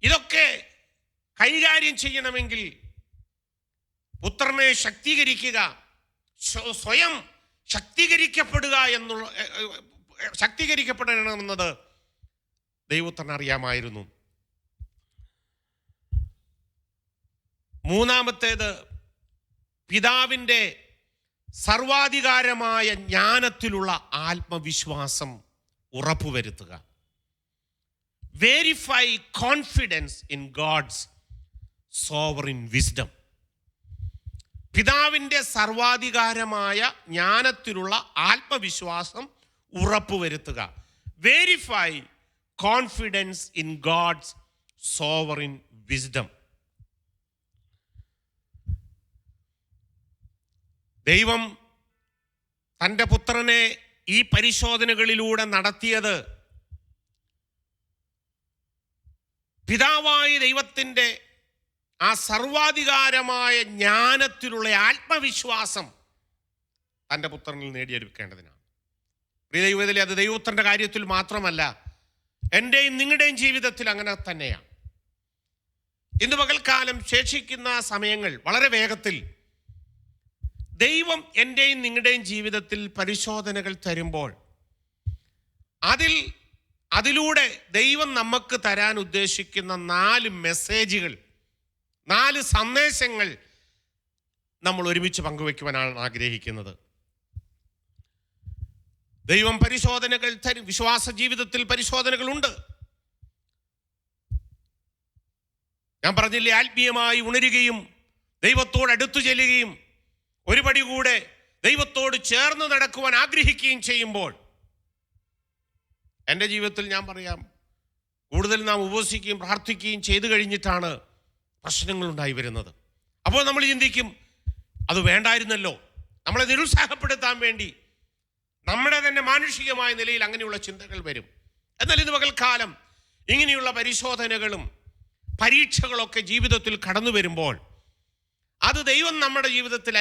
ഇതൊക്കെ കൈകാര്യം ചെയ്യണമെങ്കിൽ പുത്രനെ ശക്തീകരിക്കുക, സ്വയം ശക്തീകരിക്കപ്പെടണമെന്നത് ദൈവത്തിന് അറിയാമായിരുന്നു. 3-ാമത്തേത്, പിതാവിൻ്റെ സർവാധികാരമായ ജ്ഞാനത്തിലുള്ള ആത്മവിശ്വാസം ഉറപ്പുവരുത്തുക. Verify confidence in God's sovereign wisdom. പിതാവിൻ്റെ സർവാധികാരമായ ജ്ഞാനത്തിലുള്ള ആത്മവിശ്വാസം ഉറപ്പുവരുത്തുക. Verify confidence in God's sovereign wisdom. ദൈവം തൻ്റെ പുത്രനെ ഈ പരിശോധനകളിലൂടെ നടത്തിയത് പിതാവായ ദൈവത്തിൻ്റെ ആ സർവാധികാരമായ ജ്ഞാനത്തിലുള്ള ആത്മവിശ്വാസം തൻ്റെ പുത്രനിൽ നേടിയെടുക്കേണ്ടതിനാണ്. പ്രിയ ദൈവത്തിലെ, അത് ദൈവപുത്രൻ്റെ കാര്യത്തിൽ മാത്രമല്ല, എൻ്റെയും നിങ്ങളുടെയും ജീവിതത്തിൽ അങ്ങനെ തന്നെയാണ്. ഇന്ന് പകൽക്കാലം ശേഷിക്കുന്ന സമയങ്ങൾ വളരെ വേഗത്തിൽ ദൈവം എൻ്റെയും നിങ്ങളുടെയും ജീവിതത്തിൽ പരിശോധനകൾ തരുമ്പോൾ അതിലൂടെ ദൈവം നമുക്ക് തരാൻ ഉദ്ദേശിക്കുന്ന 4 മെസ്സേജുകൾ, 4 സന്ദേശങ്ങൾ നമ്മൾ ഒരുമിച്ച് പങ്കുവയ്ക്കുവാനാണ് ആഗ്രഹിക്കുന്നത്. ദൈവം പരിശോധനകൾ തരും. വിശ്വാസ ജീവിതത്തിൽ പരിശോധനകളുണ്ട്. ഞാൻ പറഞ്ഞില്ലേ, ആത്മീയമായി ഉണരുകയും ദൈവത്തോട് അടുത്തു ചെല്ലുകയും ഒരുപടി കൂടെ ദൈവത്തോട് ചേർന്ന് നടക്കുവാൻ ആഗ്രഹിക്കുകയും ചെയ്യുമ്പോൾ, എൻ്റെ ജീവിതത്തിൽ ഞാൻ പറയാം, കൂടുതൽ നാം ഉപവസിക്കുകയും പ്രാർത്ഥിക്കുകയും ചെയ്തു കഴിഞ്ഞിട്ടാണ് പ്രശ്നങ്ങളുണ്ടായി വരുന്നത്. അപ്പോൾ നമ്മൾ ചിന്തിക്കും, അത് വേണ്ടായിരുന്നല്ലോ. നമ്മളെ നിരുത്സാഹപ്പെടുത്താൻ വേണ്ടി നമ്മുടെ തന്നെ മാനുഷികമായ നിലയിൽ അങ്ങനെയുള്ള ചിന്തകൾ വരും. എന്നാൽ ഇന്ന് പകൽക്കാലം ഇങ്ങനെയുള്ള പരിശോധനകളും പരീക്ഷകളൊക്കെ ജീവിതത്തിൽ കടന്നു വരുമ്പോൾ, അത് ദൈവം നമ്മുടെ ജീവിതത്തിൽ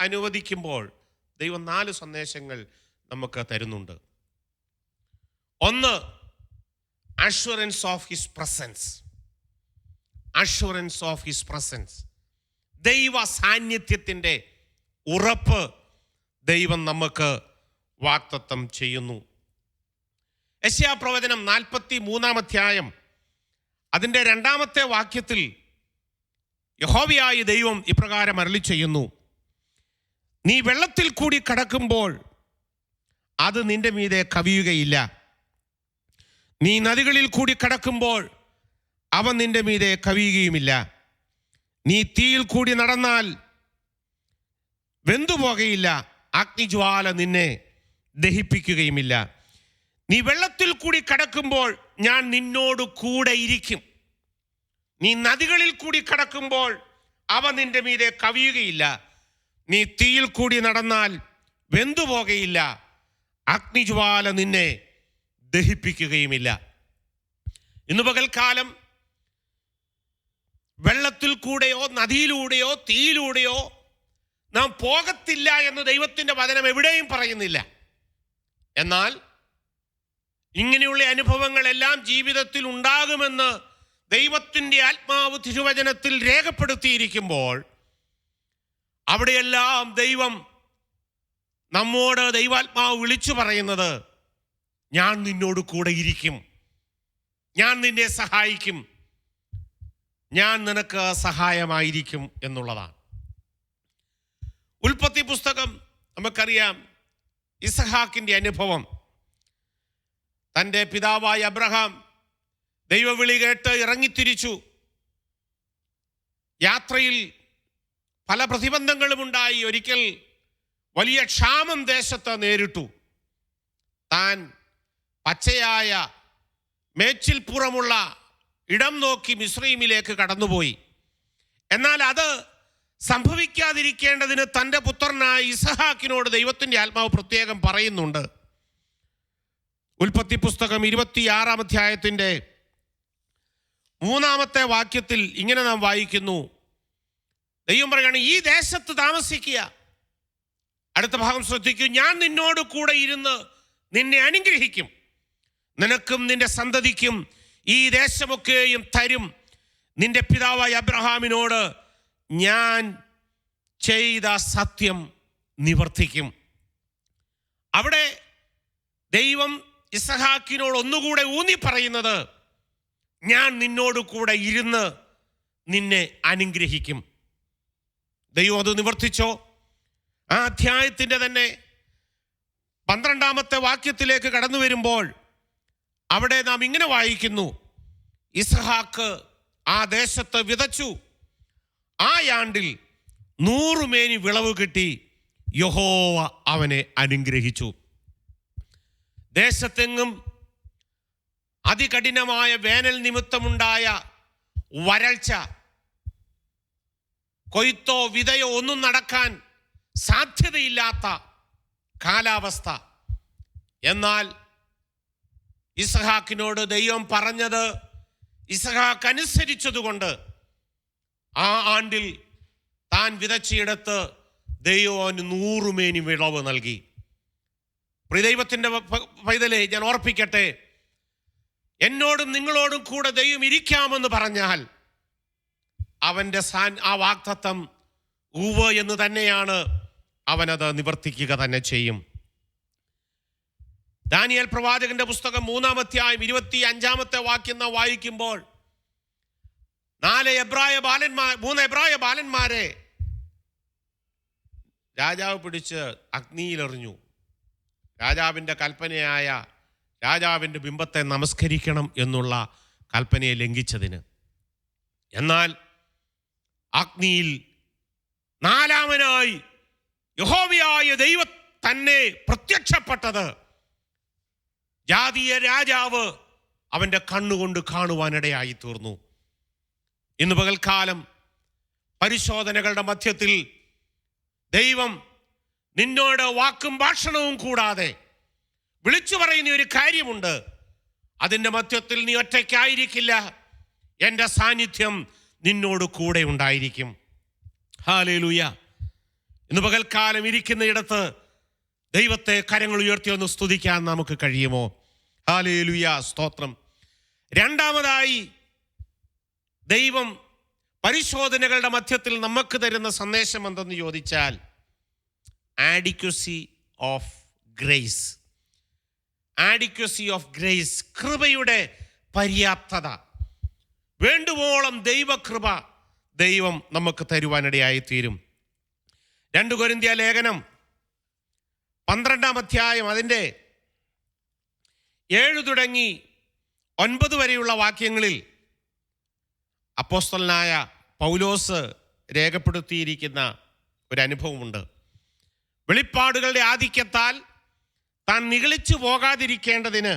അനുവദിക്കുമ്പോൾ ദൈവം 4 സന്ദേശങ്ങൾ നമുക്ക് തരുന്നുണ്ട്. 1, assurance of his presence. Assurance of his presence, ദൈവ സാന്നിധ്യത്തിൻ്റെ ഉറപ്പ് ദൈവം നമുക്ക് വാഗ്ദത്തം ചെയ്യുന്നു. യെശയ്യാപ്രവചനം 43-ാം അധ്യായം അതിൻ്റെ 2-ാമത്തെ വാക്യത്തിൽ യഹോവയായ ദൈവം ഇപ്രകാരം അരുളി ചെയ്യുന്നു: നീ വെള്ളത്തിൽ കൂടി കടക്കുമ്പോൾ അത് നിന്റെ മീതെ കവിയുകയില്ല. നീ നദികളിൽ കൂടി കടക്കുമ്പോൾ അവ നിന്റെ മീതെ കവിയുകയുമില്ല. നീ തീയിൽ കൂടി നടന്നാൽ വെന്തുപോകയില്ല. അഗ്നിജ്വാല നിന്നെ ദഹിപ്പിക്കുകയുമില്ല. നീ വെള്ളത്തിൽ കൂടി കടക്കുമ്പോൾ ഞാൻ നിന്നോട് കൂടെ ഇരിക്കും. നീ നദികളിൽ കൂടി കടക്കുമ്പോൾ അവ നിന്റെ മീതെ കവിയുകയില്ല. നീ തീയിൽ കൂടി നടന്നാൽ വെന്തുപോകയില്ല, അഗ്നിജ്വാല നിന്നെ ദഹിപ്പിക്കുകയുമില്ല. ഇന്ന് പകൽക്കാലം വെള്ളത്തിൽ കൂടെയോ നദിയിലൂടെയോ തീയിലൂടെയോ നാം പോകത്തില്ല എന്ന് ദൈവത്തിൻ്റെ വചനം എവിടെയും പറയുന്നില്ല. എന്നാൽ ഇങ്ങനെയുള്ള അനുഭവങ്ങളെല്ലാം ജീവിതത്തിൽ ഉണ്ടാകുമെന്ന് ദൈവത്തിൻ്റെ ആത്മാവ് തിരുവചനത്തിൽ രേഖപ്പെടുത്തിയിരിക്കുമ്പോൾ അവിടെയെല്ലാം ദൈവം നമ്മോട് ദൈവാത്മാവ് വിളിച്ചു പറയുന്നത്, ഞാൻ നിന്നോട് കൂടെ ഇരിക്കും, ഞാൻ നിന്നെ സഹായിക്കും, ഞാൻ നിനക്ക് സഹായമായിരിക്കും എന്നുള്ളതാണ്. ഉൽപ്പത്തി പുസ്തകം നമുക്കറിയാം. ഇസഹാക്കിൻ്റെ അനുഭവം. തൻ്റെ പിതാവായ അബ്രഹാം ദൈവവിളി കേട്ട് ഇറങ്ങിത്തിരിച്ചു. യാത്രയിൽ പല പ്രതിബന്ധങ്ങളും ഉണ്ടായി. ഒരിക്കൽ വലിയ ക്ഷാമം ദേശത്ത് നേരിട്ടു. താൻ പച്ചയായ മേച്ചിൽപ്പുറമുള്ള ഇടം നോക്കി മിസ്രയീമിലേക്ക് കടന്നുപോയി. എന്നാൽ അത് സംഭവിക്കാതിരിക്കേണ്ടതിന് തൻ്റെ പുത്രനായ ഇസഹാക്കിനോട് ദൈവത്തിൻ്റെ ആത്മാവ് പ്രത്യേകം പറയുന്നുണ്ട്. ഉൽപ്പത്തി പുസ്തകം 26-ാം അധ്യായത്തിൻ്റെ 3-ാമത്തെ വാക്യത്തിൽ ഇങ്ങനെ നാം വായിക്കുന്നു. ദൈവം പറയുകയാണ്, ഈ ദേശത്ത് താമസിക്കുക. അടുത്ത ഭാഗം ശ്രദ്ധിക്കൂ. ഞാൻ നിന്നോട് കൂടെ ഇരുന്ന് നിന്നെ അനുഗ്രഹിക്കും, നിനക്കും നിന്റെ സന്തതിക്കും ഈ ദേശമൊക്കെയും തരും. നിന്റെ പിതാവായ അബ്രഹാമിനോട് ഞാൻ ചെയ്ത സത്യം നിവർത്തിക്കും. അവിടെ ദൈവം ഇസഹാക്കിനോട് ഒന്നുകൂടെ ഊന്നി പറയുന്നത്, ഞാൻ നിന്നോട് കൂടെ ഇരുന്ന് നിന്നെ അനുഗ്രഹിക്കും. ദൈവം അത് നിവർത്തിച്ചോ? ആ അധ്യായത്തിൻ്റെ തന്നെ 12-ാമത്തെ വാക്യത്തിലേക്ക് കടന്നു വരുമ്പോൾ അവിടെ നാം ഇങ്ങനെ വായിക്കുന്നു. ഇസഹാക്ക് ആ ദേശത്ത് വിതച്ചു, ആ ആണ്ടിൽ 100 മേനി വിളവ് കിട്ടി, യഹോവ അവനെ അനുഗ്രഹിച്ചു. ദേശത്തെങ്ങും അതികഠിനമായ വേനൽ നിമിത്തമുണ്ടായ വരൾച്ച, കൊയ്ത്തോ വിതയോ ഒന്നും നടക്കാൻ സാധ്യതയില്ലാത്ത കാലാവസ്ഥ. എന്നാൽ ഇസഹാക്കിനോട് ദൈവം പറഞ്ഞത് ഇസഹാക്ക് അനുസരിച്ചതുകൊണ്ട് ആ ആണ്ടിൽ താൻ വിതച്ചിടത്ത് ദൈവം 100 മേനി വിളവ് നൽകി. ദൈവത്തിൻ്റെ പൈതലെ, ഞാൻ ഓർപ്പിക്കട്ടെ, എന്നോടും നിങ്ങളോടും കൂടെ ദൈവം ഇരിക്കാമെന്ന് പറഞ്ഞാൽ അവൻ്റെ ആ വാഗ്ദത്തം ഉവ്വ് എന്ന് തന്നെയാണ്. അവനത് നിവർത്തിക്കുക തന്നെ ചെയ്യും. ദാനിയേൽ പ്രവാചകന്റെ പുസ്തകം 3-ാം അധ്യായം 25-ാമത്തെ വാക്യം നാം വായിക്കുമ്പോൾ 3 എബ്രായ ബാലന്മാരെ രാജാവ് പിടിച്ച് അഗ്നിയിലെറിഞ്ഞു. രാജാവിൻ്റെ കൽപ്പനയായ രാജാവിൻ്റെ ബിംബത്തെ നമസ്കരിക്കണം എന്നുള്ള കൽപ്പനയെ ലംഘിച്ചതിന്. എന്നാൽ അഗ്നിയിൽ 4-ാമനായി യഹോവയായ ദൈവം തന്നെ പ്രത്യക്ഷപ്പെട്ടത് ജാതീയ രാജാവ് അവൻ്റെ കണ്ണുകൊണ്ട് കാണുവാനിടയായി തീർന്നു. ഇന്ന് പകൽക്കാലം പരിശോധനകളുടെ മധ്യത്തിൽ ദൈവം നിന്നോട് വാക്കും ഭാഷണവും കൂടാതെ വിളിച്ചു പറയുന്ന ഒരു കാര്യമുണ്ട്. അതിൻ്റെ മധ്യത്തിൽ നീ ഒറ്റയ്ക്കായിരിക്കില്ല, എൻ്റെ സാന്നിധ്യം നിന്നോട് കൂടെ ഉണ്ടായിരിക്കും. ഹല്ലേലൂയ. ഇന്ന് പകൽക്കാലം ഇരിക്കുന്ന ഇടത്ത് ദൈവത്തെ കരങ്ങൾ ഉയർത്തി ഒന്ന് സ്തുതിക്കാൻ നമുക്ക് കഴിയുമോ? ഹല്ലേലൂയ, സ്തോത്രം. രണ്ടാമതായി ദൈവം പരിശോധനകളുടെ മധ്യത്തിൽ നമുക്ക് തരുന്ന സന്ദേശം എന്തെന്ന് ചോദിച്ചാൽ adequacy of grace. Adequacy of grace, കൃപയുടെ പര്യാപ്തത. വേണ്ടുവോളം ദൈവകൃപ ദൈവം നമുക്ക് തരുവാനിടയായി തീരും. 2 കൊരിന്ത്യ ലേഖനം 12-ാം അധ്യായം അതിൻ്റെ 7 തുടങ്ങി 9 വരെയുള്ള വാക്യങ്ങളിൽ അപ്പോസ്തലനായ പൗലോസ് രേഖപ്പെടുത്തിയിരിക്കുന്ന ഒരു അനുഭവമുണ്ട്. വെളിപ്പാടുകളുടെ ആധിക്യത്താൽ താൻ നിഗളിച്ചു പോകാതിരിക്കേണ്ടതിന്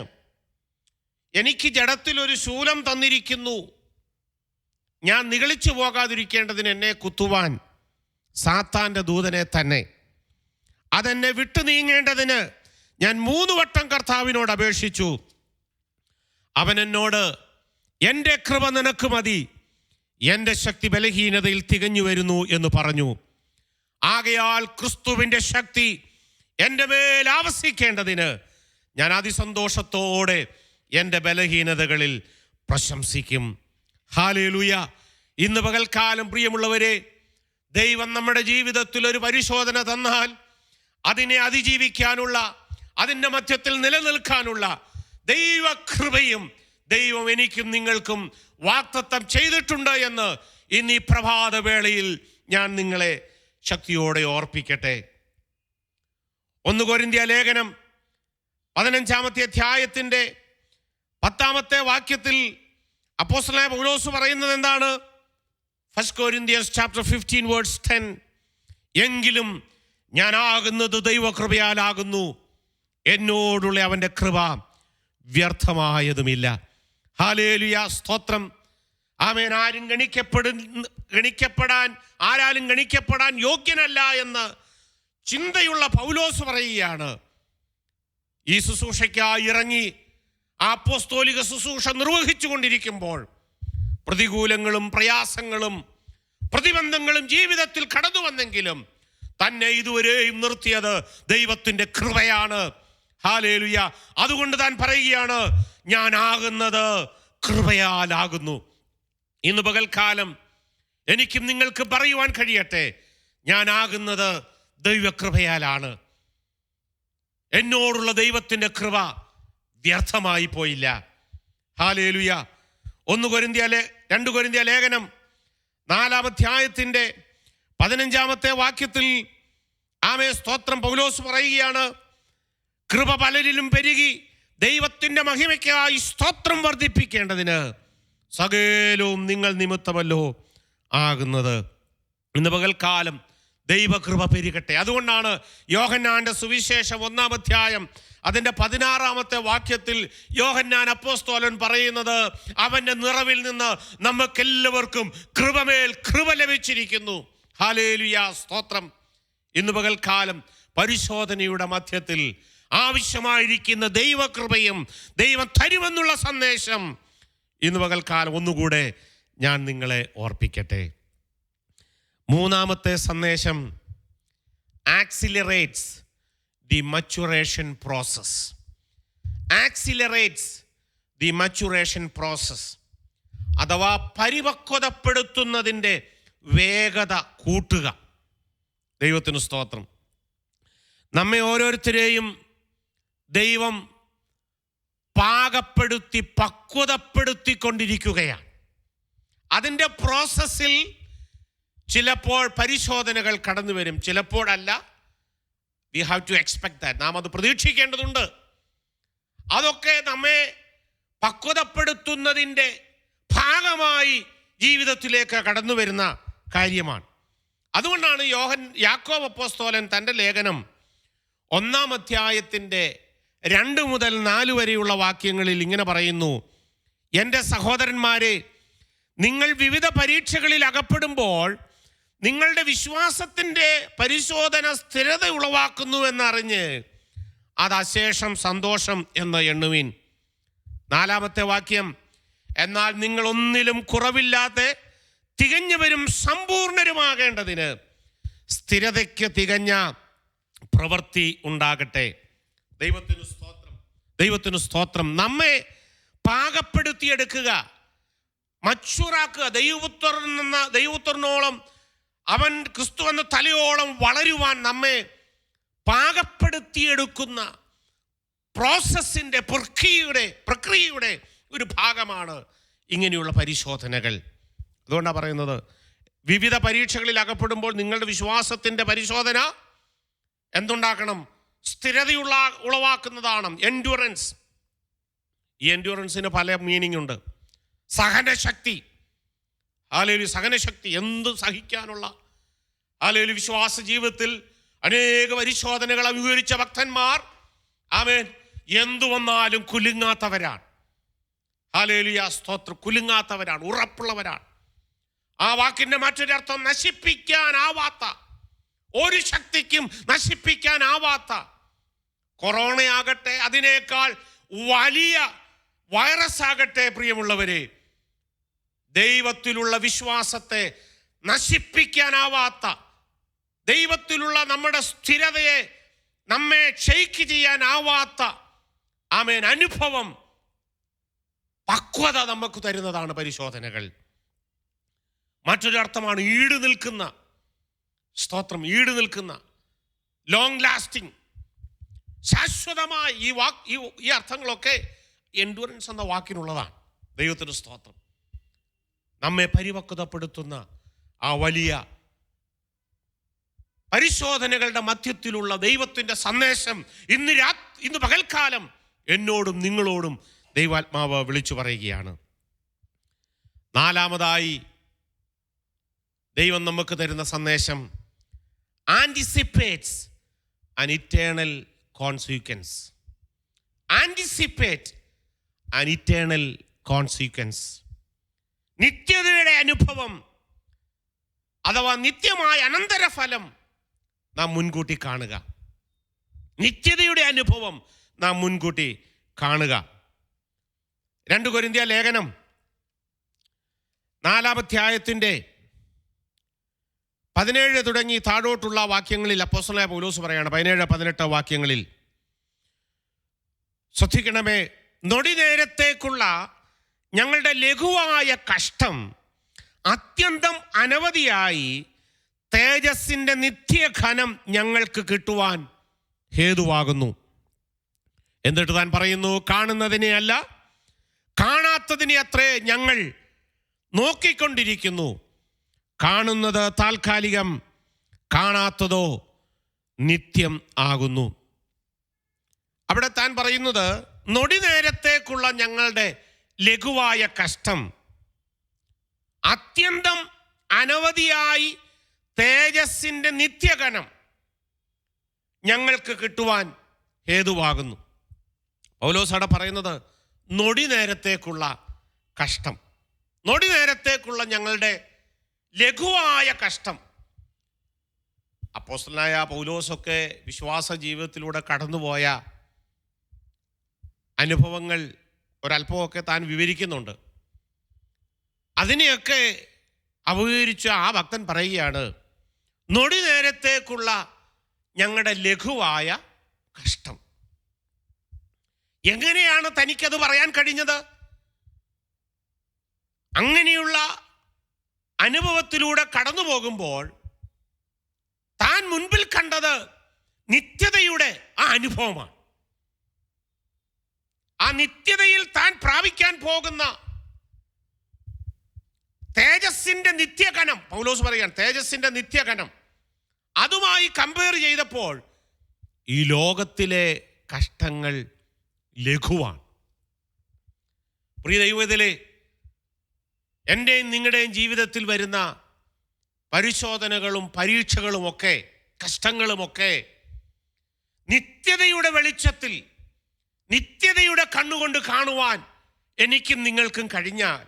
എനിക്ക് ജഡത്തിൽ ഒരു ശൂലം തന്നിരിക്കുന്നു. ഞാൻ നിഗളിച്ചു പോകാതിരിക്കേണ്ടതിന് എന്നെ കുത്തുവാൻ സാത്താൻ്റെ ദൂതനെ തന്നെ, അതെന്നെ വിട്ടു നീങ്ങേണ്ടതിന് ഞാൻ 3 വട്ടം കർത്താവിനോട് അപേക്ഷിച്ചു. അവൻ എന്നോട്, എൻ്റെ കൃപ നിനക്ക് മതി, എൻ്റെ ശക്തി ബലഹീനതയിൽ തികഞ്ഞു വരുന്നു എന്ന് പറഞ്ഞു. ആകയാൽ ക്രിസ്തുവിൻ്റെ ശക്തി എൻ്റെ മേൽ ആവസിക്കേണ്ടതിന് ഞാൻ അതിസന്തോഷത്തോടെ എൻ്റെ ബലഹീനതകളിൽ പ്രശംസിക്കും. ഹല്ലേലൂയ. ഇന്ന് പകൽക്കാലം പ്രിയമുള്ളവരെ, ദൈവം നമ്മുടെ ജീവിതത്തിൽ ഒരു പരിശോധന തന്നാൽ അതിനെ അതിജീവിക്കാനുള്ള, അതിൻ്റെ മധ്യത്തിൽ നിലനിൽക്കാനുള്ള ദൈവകൃപയും ദൈവം എനിക്കും നിങ്ങൾക്കും വാഗ്ദത്തം ചെയ്തിട്ടുണ്ട് എന്ന് ഇന്ന് ഈ പ്രഭാതവേളയിൽ ഞാൻ നിങ്ങളെ ശക്തിയോടെ ഓർപ്പിക്കട്ടെ. 1 കൊരിന്ത്യ ലേഖനം 15-ാമത്തെ അധ്യായത്തിൻ്റെ 10-ാമത്തെ വാക്യത്തിൽ അപ്പോസ്തലനായ പൗലോസ് പറയുന്നത് എന്താണ്? 1 Corinthians chapter 15 verse 10, എങ്കിലും ഞാനാകുന്നത് ദൈവകൃപയാലാകുന്നു, എന്നോടുള്ള അവൻ്റെ കൃപ വ്യർത്ഥമായതുമില്ല. ഹല്ലേലൂയ, സ്തോത്രം. ആമേൻ. ആരാലും ഗണിക്കപ്പെടാൻ യോഗ്യനല്ല എന്ന് ചിന്തയുള്ള പൗലോസ് പറയുകയാണ്. ഈ ശുശ്രൂഷയ്ക്കായി ഇറങ്ങി അപ്പോസ്തോലിക ശുശ്രൂഷ നിർവഹിച്ചു കൊണ്ടിരിക്കുമ്പോൾ പ്രതികൂലങ്ങളും പ്രയാസങ്ങളും പ്രതിബന്ധങ്ങളും ജീവിതത്തിൽ കടന്നു വന്നെങ്കിലും തന്നെ ഇതുവരെയും നിർത്തിയത് ദൈവത്തിൻ്റെ കൃപയാണ്. ഹല്ലേലൂയ. അതുകൊണ്ട് താൻ പറയുകയാണ്, ഞാനാകുന്നത് കൃപയാലാകുന്നു. ഇന്ന് പകൽക്കാലം എനിക്കും നിങ്ങൾക്ക് പറയുവാൻ കഴിയട്ടെ, ഞാനാകുന്നത് ദൈവകൃപയാലാണ്. എന്നോടുള്ള ദൈവത്തിൻ്റെ കൃപ വ്യർത്ഥമായി പോയില്ല. ഹല്ലേലൂയ. 2 കൊരിന്ത്യ ലേഖനം 4-ാം അധ്യായത്തിൻ്റെ 15-ാമത്തെ വാക്യത്തിൽ സ്തോത്രം പൗലോസ് പറയുകയാണ്, കൃപ പലരിലും പെരുകി ദൈവത്തിൻ്റെ മഹിമയ്ക്കായി സ്തോത്രം വർദ്ധിപ്പിക്കേണ്ടതിന് സകലവും നിങ്ങൾ നിമിത്തമല്ലോ ആകുന്നത്. ഇന്ന് പകൽക്കാലം ദൈവകൃപ പെരുകട്ടെ. അതുകൊണ്ടാണ് യോഹന്നാന്റെ സുവിശേഷം 1-ാം അധ്യായം അതിൻ്റെ 16-ാമത്തെ വാക്യത്തിൽ യോഹന്നാൻ അപ്പോസ്തലൻ പറയുന്നത്, അവൻ്റെ നിറവിൽ നിന്ന് നമുക്കെല്ലാവർക്കും കൃപമേൽ കൃപ ലഭിച്ചിരിക്കുന്നു. ഹല്ലേലൂയ, സ്തോത്രം. ഇന്ന് പകൽക്കാലം പരിശോധനയുടെ മധ്യത്തിൽ ആവശ്യമായിരിക്കുന്ന ദൈവകൃപയും ദൈവം തരുമെന്നുള്ള സന്ദേശം ഇന്ന് പകൽക്കാലം ഒന്നുകൂടെ ഞാൻ നിങ്ങളെ ഓർപ്പിക്കട്ടെ. 3-ാമത്തെ സന്ദേശം accelerates the maturation process. Accelerates the maturation process അഥവാ പരിപക്വതപ്പെടുത്തുന്നതിൻ്റെ വേഗത കൂട്ടുക. ദൈവത്തിന് സ്തോത്രം. നമ്മെ ഓരോരുത്തരെയും ദൈവം പാകപ്പെടുത്തി പക്വതപ്പെടുത്തിക്കൊണ്ടിരിക്കുകയാണ്. അതിൻ്റെ പ്രോസസ്സിൽ ചിലപ്പോൾ പരിശോധനകൾ കടന്നു വരും, ചിലപ്പോഴല്ല. We have to expect that. നാം അത് പ്രതീക്ഷിക്കേണ്ടതുണ്ട്. അതൊക്കെ നമ്മെ പക്വതപ്പെടുത്തുന്നതിൻ്റെ ഭാഗമായി ജീവിതത്തിലേക്ക് കടന്നു വരുന്ന കാര്യമാണ്. അതുകൊണ്ടാണ് യാക്കോബ് അപ്പോസ്തലൻ തൻ്റെ ലേഖനം 1-ാം അധ്യായത്തിൻ്റെ 2 മുതൽ 4 വരെയുള്ള വാക്യങ്ങളിൽ ഇങ്ങനെ പറയുന്നു, എൻ്റെ സഹോദരന്മാരെ, നിങ്ങൾ വിവിധ പരീക്ഷകളിൽ അകപ്പെടുമ്പോൾ നിങ്ങളുടെ വിശ്വാസത്തിൻ്റെ പരിശോധന സ്ഥിരത ഉളവാക്കുന്നു എന്നറിഞ്ഞ് അത് അശേഷം സന്തോഷം എന്ന് എണ്ണുവിൻ. 4-ാമത്തെ വാക്യം, എന്നാൽ നിങ്ങൾ ഒന്നിലും കുറവില്ലാതെ തികഞ്ഞവരും സമ്പൂർണരുമാകേണ്ടതിന് സ്ഥിരതയ്ക്ക് തികഞ്ഞ പ്രവൃത്തി ഉണ്ടാകട്ടെ. ദൈവത്തിന് സ്തോത്രം, ദൈവത്തിന് സ്തോത്രം. നമ്മെ പാകപ്പെടുത്തിയെടുക്കുക, മച്ചുറാക്കുക. ദൈവപുത്രനോളം അവൻ ക്രിസ്തു എന്ന തലയോളം വളരുവാൻ നമ്മെ പാകപ്പെടുത്തിയെടുക്കുന്ന പ്രോസസ്സിൻ്റെ പ്രക്രിയയുടെ ഒരു ഭാഗമാണ് ഇങ്ങനെയുള്ള പരിശോധനകൾ. അതുകൊണ്ടാണ് പറയുന്നത്, വിവിധ പരീക്ഷകളിൽ അകപ്പെടുമ്പോൾ നിങ്ങളുടെ വിശ്വാസത്തിൻ്റെ പരിശോധന എന്തുണ്ടാക്കണം? സ്ഥിരത ഉളവാക്കുന്നതാണ്. എൻഡ്യൂറൻസ്. ഈ എൻഡ്യൂറൻസിന് പല മീനിങ് ഉണ്ട്. സഹനശക്തി. ഹല്ലേലൂയ, സഹനശക്തി. എന്ത് സഹിക്കാനുള്ള. ഹല്ലേലൂയ, വിശ്വാസ ജീവിതത്തിൽ അനേക പരിശോധനകൾ അഭിമുഖീകരിച്ച ഭക്തന്മാർ ആമേൻ എന്തു വന്നാലും കുലുങ്ങാത്തവരാണ്. ഹല്ലേലൂയ, സ്തോത്രം. കുലുങ്ങാത്തവരാണ്, ഉറപ്പുള്ളവരാണ്. ആ വാക്കിന്റെ മറ്റൊരർത്ഥം നശിപ്പിക്കാനാവാത്ത, ഒരു ശക്തിക്കും നശിപ്പിക്കാനാവാത്ത. കൊറോണയാകട്ടെ, അതിനേക്കാൾ വലിയ വൈറസ് ആകട്ടെ, പ്രിയമുള്ളവരെ, ദൈവത്തിലുള്ള വിശ്വാസത്തെ നശിപ്പിക്കാനാവാത്ത, ദൈവത്തിലുള്ള നമ്മുടെ സ്ഥിരതയെ നമ്മെ ഷെയ്ക്ക് ചെയ്യാനാവാത്ത ആമേൻ അനുഭവം, പക്വത നമുക്ക് തരുന്നതാണ് പരിശോധനകൾ. മറ്റൊരർത്ഥമാണ് ഈട് നിൽക്കുന്ന. സ്തോത്രം. ഈട് നിൽക്കുന്ന, ലോങ് ലാസ്റ്റിംഗ്, ശാശ്വതമായ. ഈ അർത്ഥങ്ങളൊക്കെ എൻഡുറൻസ് എന്ന വാക്കിനുള്ളതാണ്. ദൈവത്തിന് സ്തോത്രം. നമ്മെ പരിപക്വതപ്പെടുത്തുന്ന ആ വലിയ പരിശോധനകളുടെ മധ്യത്തിലുള്ള ദൈവത്തിൻ്റെ സന്ദേശം ഇന്ന് പകൽക്കാലം എന്നോടും നിങ്ങളോടും ദൈവാത്മാവ് വിളിച്ചു പറയുകയാണ്. നാലാമതായി ദൈവം നമുക്ക് തരുന്ന സന്ദേശം anticipates an eternal consequence. Anticipate an eternal consequence. നിത്യതയുടെ അനുഭവം അഥവാ നിത്യമായ അനന്തരഫലം നാം മുൻകൂട്ടി കാണുക. നിത്യതയുടെ അനുഭവം നാം മുൻകൂട്ടി കാണുക. 2 കൊരിന്ത്യർ ലേഖനം 4-ാം അധ്യായത്തിൻ്റെ 17 തുടങ്ങി താഴോട്ടുള്ള വാക്യങ്ങളിൽ അപ്പോസ്തലനായ പൗലോസ് പറയാണ്, 17-18 വാക്യങ്ങളിൽ ശ്രദ്ധിക്കണമേ, നൊടി നേരത്തേക്കുള്ള ഞങ്ങളുടെ ലഘുവായ കഷ്ടം അത്യന്തം അനവധിയായി തേജസ്സിൻ്റെ നിത്യഘനം ഞങ്ങൾക്ക് കിട്ടുവാൻ ഹേതുവാകുന്നു. എന്നിട്ട് താൻ പറയുന്നു, കാണുന്നതിനെ അല്ല കാണാത്തതിനെ അത്രേ ഞങ്ങൾ നോക്കിക്കൊണ്ടിരിക്കുന്നു. കാണുന്നത് താൽക്കാലികം, കാണാത്തതോ നിത്യം ആകുന്നു. അവിടെ താൻ പറയുന്നത് നൊടി നേരത്തേക്കുള്ള ഞങ്ങളുടെ ലഘുവായ കഷ്ടം അത്യന്തം അനവധിയായി തേജസ്സിൻ്റെ നിത്യഘനം ഞങ്ങൾക്ക് കിട്ടുവാൻ ഹേതുവാകുന്നു. പൗലോസ് അവിടെ പറയുന്നത് നൊടി നേരത്തേക്കുള്ള കഷ്ടം, നൊടി നേരത്തേക്കുള്ള ഞങ്ങളുടെ ലഘുവായ കഷ്ടം. അപ്പോസ്തലനായ പൗലോസൊക്കെ വിശ്വാസ ജീവിതത്തിലൂടെ കടന്നുപോയ അനുഭവങ്ങൾ ഒരല്പമൊക്കെ താൻ വിവരിക്കുന്നുണ്ട്. അതിനെയൊക്കെ അപകരിച്ച ആ ഭക്തൻ പറയുകയാണ്, നൊടി നേരത്തേക്കുള്ള ഞങ്ങളുടെ ലഘുവായ കഷ്ടം. എങ്ങനെയാണ് തനിക്കത് പറയാൻ കഴിഞ്ഞത്? അങ്ങനെയുള്ള അനുഭവത്തിലൂടെ കടന്നു പോകുമ്പോൾ താൻ മുൻപിൽ കണ്ടത് നിത്യതയുടെ ആ അനുഭവമാണ്. ആ നിത്യതയിൽ താൻ പ്രാപിക്കാൻ പോകുന്ന തേജസ്സിന്റെ നിത്യഘനം, പൗലോസ് പറയാൻ തേജസ്സിന്റെ നിത്യഘനം, അതുമായി കമ്പയർ ചെയ്തപ്പോൾ ഈ ലോകത്തിലെ കഷ്ടങ്ങൾ ലഘുവാണ്. പ്രിയ ദൈവത്തിലെ എൻ്റെയും നിങ്ങളുടെയും ജീവിതത്തിൽ വരുന്ന പരിശോധനകളും പരീക്ഷകളുമൊക്കെ കഷ്ടങ്ങളുമൊക്കെ നിത്യതയുടെ വെളിച്ചത്തിൽ നിത്യതയുടെ കണ്ണുകൊണ്ട് കാണുവാൻ എനിക്കും നിങ്ങൾക്കും കഴിഞ്ഞാൽ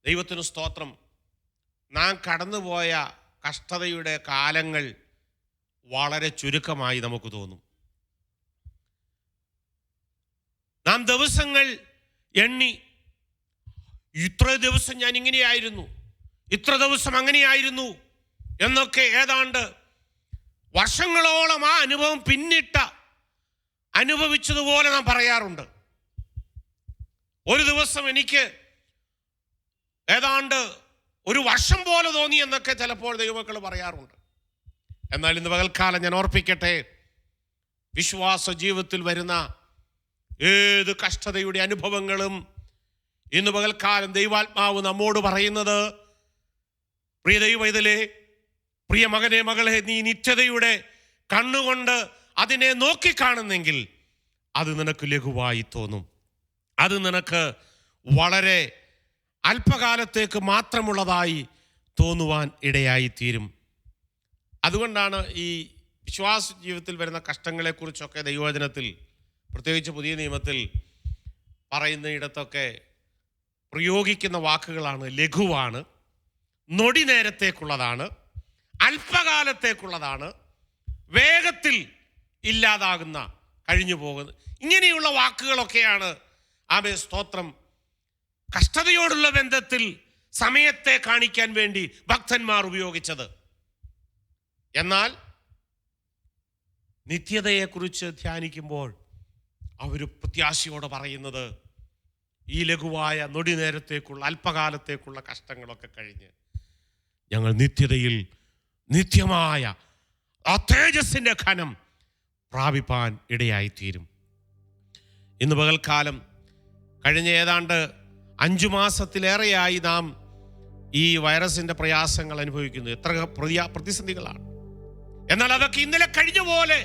ദൈവത്തിന് സ്തോത്രം, നാം കടന്നുപോയ കഷ്ടതയുടെ കാലങ്ങൾ വളരെ ചുരുക്കമായി നമുക്ക് തോന്നും. നാം ദിവസങ്ങൾ എണ്ണി ഇത്ര ദിവസം ഞാൻ ഇങ്ങനെയായിരുന്നു, ഇത്ര ദിവസം അങ്ങനെയായിരുന്നു എന്നൊക്കെ ഏതാണ്ട് വർഷങ്ങളോളം ആ അനുഭവം അനുഭവിച്ചതുപോലെ നാം പറയാറുണ്ട്. ഒരു ദിവസം എനിക്ക് ഏതാണ്ട് ഒരു വർഷം പോലെ തോന്നി എന്നൊക്കെ ചിലപ്പോൾ ദൈവമക്കൾ പറയാറുണ്ട്. എന്നാൽ ഇന്ന് പകൽക്കാലം ഞാൻ ഓർപ്പിക്കട്ടെ, വിശ്വാസ ജീവിതത്തിൽ വരുന്ന ഏത് കഷ്ടതയുടെ അനുഭവങ്ങളും ഇന്ന് പകൽക്കാലം ദൈവാത്മാവ് നമ്മോട് പറയുന്നത്, പ്രിയ ദൈവത്തിലെ പ്രിയ മകനെ മകളെ, നീ നിത്യതയുടെ കണ്ണുകൊണ്ട് അതിനെ നോക്കിക്കാണുന്നെങ്കിൽ അത് നിനക്ക് ലഘുവായി തോന്നും. അത് നിനക്ക് വളരെ അല്പകാലത്തേക്ക് മാത്രമുള്ളതായി തോന്നുവാൻ ഇടയായിത്തീരും. അതുകൊണ്ടാണ് ഈ വിശ്വാസ ജീവിതത്തിൽ വരുന്ന കഷ്ടങ്ങളെക്കുറിച്ചൊക്കെ ദൈവവചനത്തിൽ, പ്രത്യേകിച്ച് പുതിയ നിയമത്തിൽ പറയുന്ന ഇടത്തൊക്കെ പ്രയോഗിക്കുന്ന വാക്കുകളാണ് ലഘുവാണ്, നൊടി നേരത്തേക്കുള്ളതാണ്, അല്പകാലത്തേക്കുള്ളതാണ്, വേഗത്തിൽ ഇല്ലാതാകുന്ന, കഴിഞ്ഞു പോകുന്നത്. ഇങ്ങനെയുള്ള വാക്കുകളൊക്കെയാണ് ആമേൻ സ്തോത്രം കഷ്ടതയോടുള്ള ബന്ധത്തിൽ സമയത്തെ കാണിക്കാൻ വേണ്ടി ഭക്തന്മാർ ഉപയോഗിച്ചത്. എന്നാൽ നിത്യതയെക്കുറിച്ച് ധ്യാനിക്കുമ്പോൾ അവർ പ്രത്യാശയോടെ പറയുന്നത് ഈ ലഘുവായ നൊടി നേരത്തേക്കുള്ള അല്പകാലത്തേക്കുള്ള കഷ്ടങ്ങളൊക്കെ കഴിഞ്ഞ് ഞങ്ങൾ നിത്യതയിൽ നിത്യമായ ആ തേജസ്സിൻ്റെ ഘനം പ്രാപിപ്പാൻ ഇടയായിത്തീരും. ഇന്ന് പകൽക്കാലം കഴിഞ്ഞ ഏതാണ്ട് 5 മാസത്തിലേറെയായി നാം ഈ വൈറസിൻ്റെ പ്രയാസങ്ങൾ അനുഭവിക്കുന്നു. എത്ര പ്രതിസന്ധികളാണ്. എന്നാൽ അതൊക്കെ ഇന്നലെ കഴിഞ്ഞ പോലെ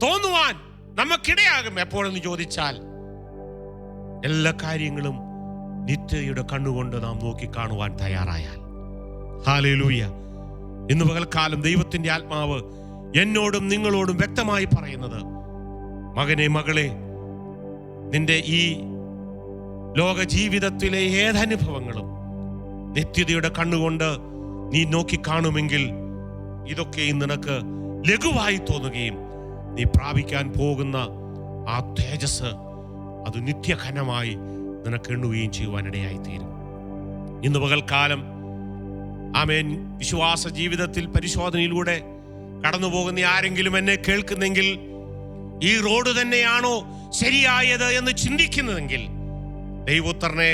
തോന്നുവാൻ നമുക്കിടയാകും എപ്പോഴെന്ന് ചോദിച്ചാൽ, എല്ലാ കാര്യങ്ങളും നിത്യതയുടെ കണ്ണുകൊണ്ട് നാം നോക്കിക്കാണുവാൻ തയ്യാറായാൽ. ഹല്ലേലൂയ. ഇന്ന് പകൽക്കാലം ദൈവത്തിൻ്റെ ആത്മാവ് എന്നോടും നിങ്ങളോടും വ്യക്തമായി പറയുന്നത്, മകനെ മകളെ, നിന്റെ ഈ ലോക ജീവിതത്തിലെ ഏതനുഭവങ്ങളും നിത്യതയുടെ കണ്ണുകൊണ്ട് നീ നോക്കിക്കാണുമെങ്കിൽ ഇതൊക്കെ നിനക്ക് ലഘുവായി തോന്നുകയും നീ പ്രാപിക്കാൻ പോകുന്ന ആ തേജസ് അത് നിത്യഘനമായി നിനക്ക് എണ്ണുകയും ചെയ്യുവാനിടയായി തീരും. ഇന്ന് പകൽക്കാലം ആമേൻ വിശ്വാസ ജീവിതത്തിൽ പരിശോധനയിലൂടെ കടന്നു പോകുന്ന ആരെങ്കിലും എന്നെ കേൾക്കുന്നെങ്കിൽ, ഈ റോഡ് തന്നെയാണോ ശരിയായത് എന്ന് ചിന്തിക്കുന്നതെങ്കിൽ, ദൈവോത്തരനെ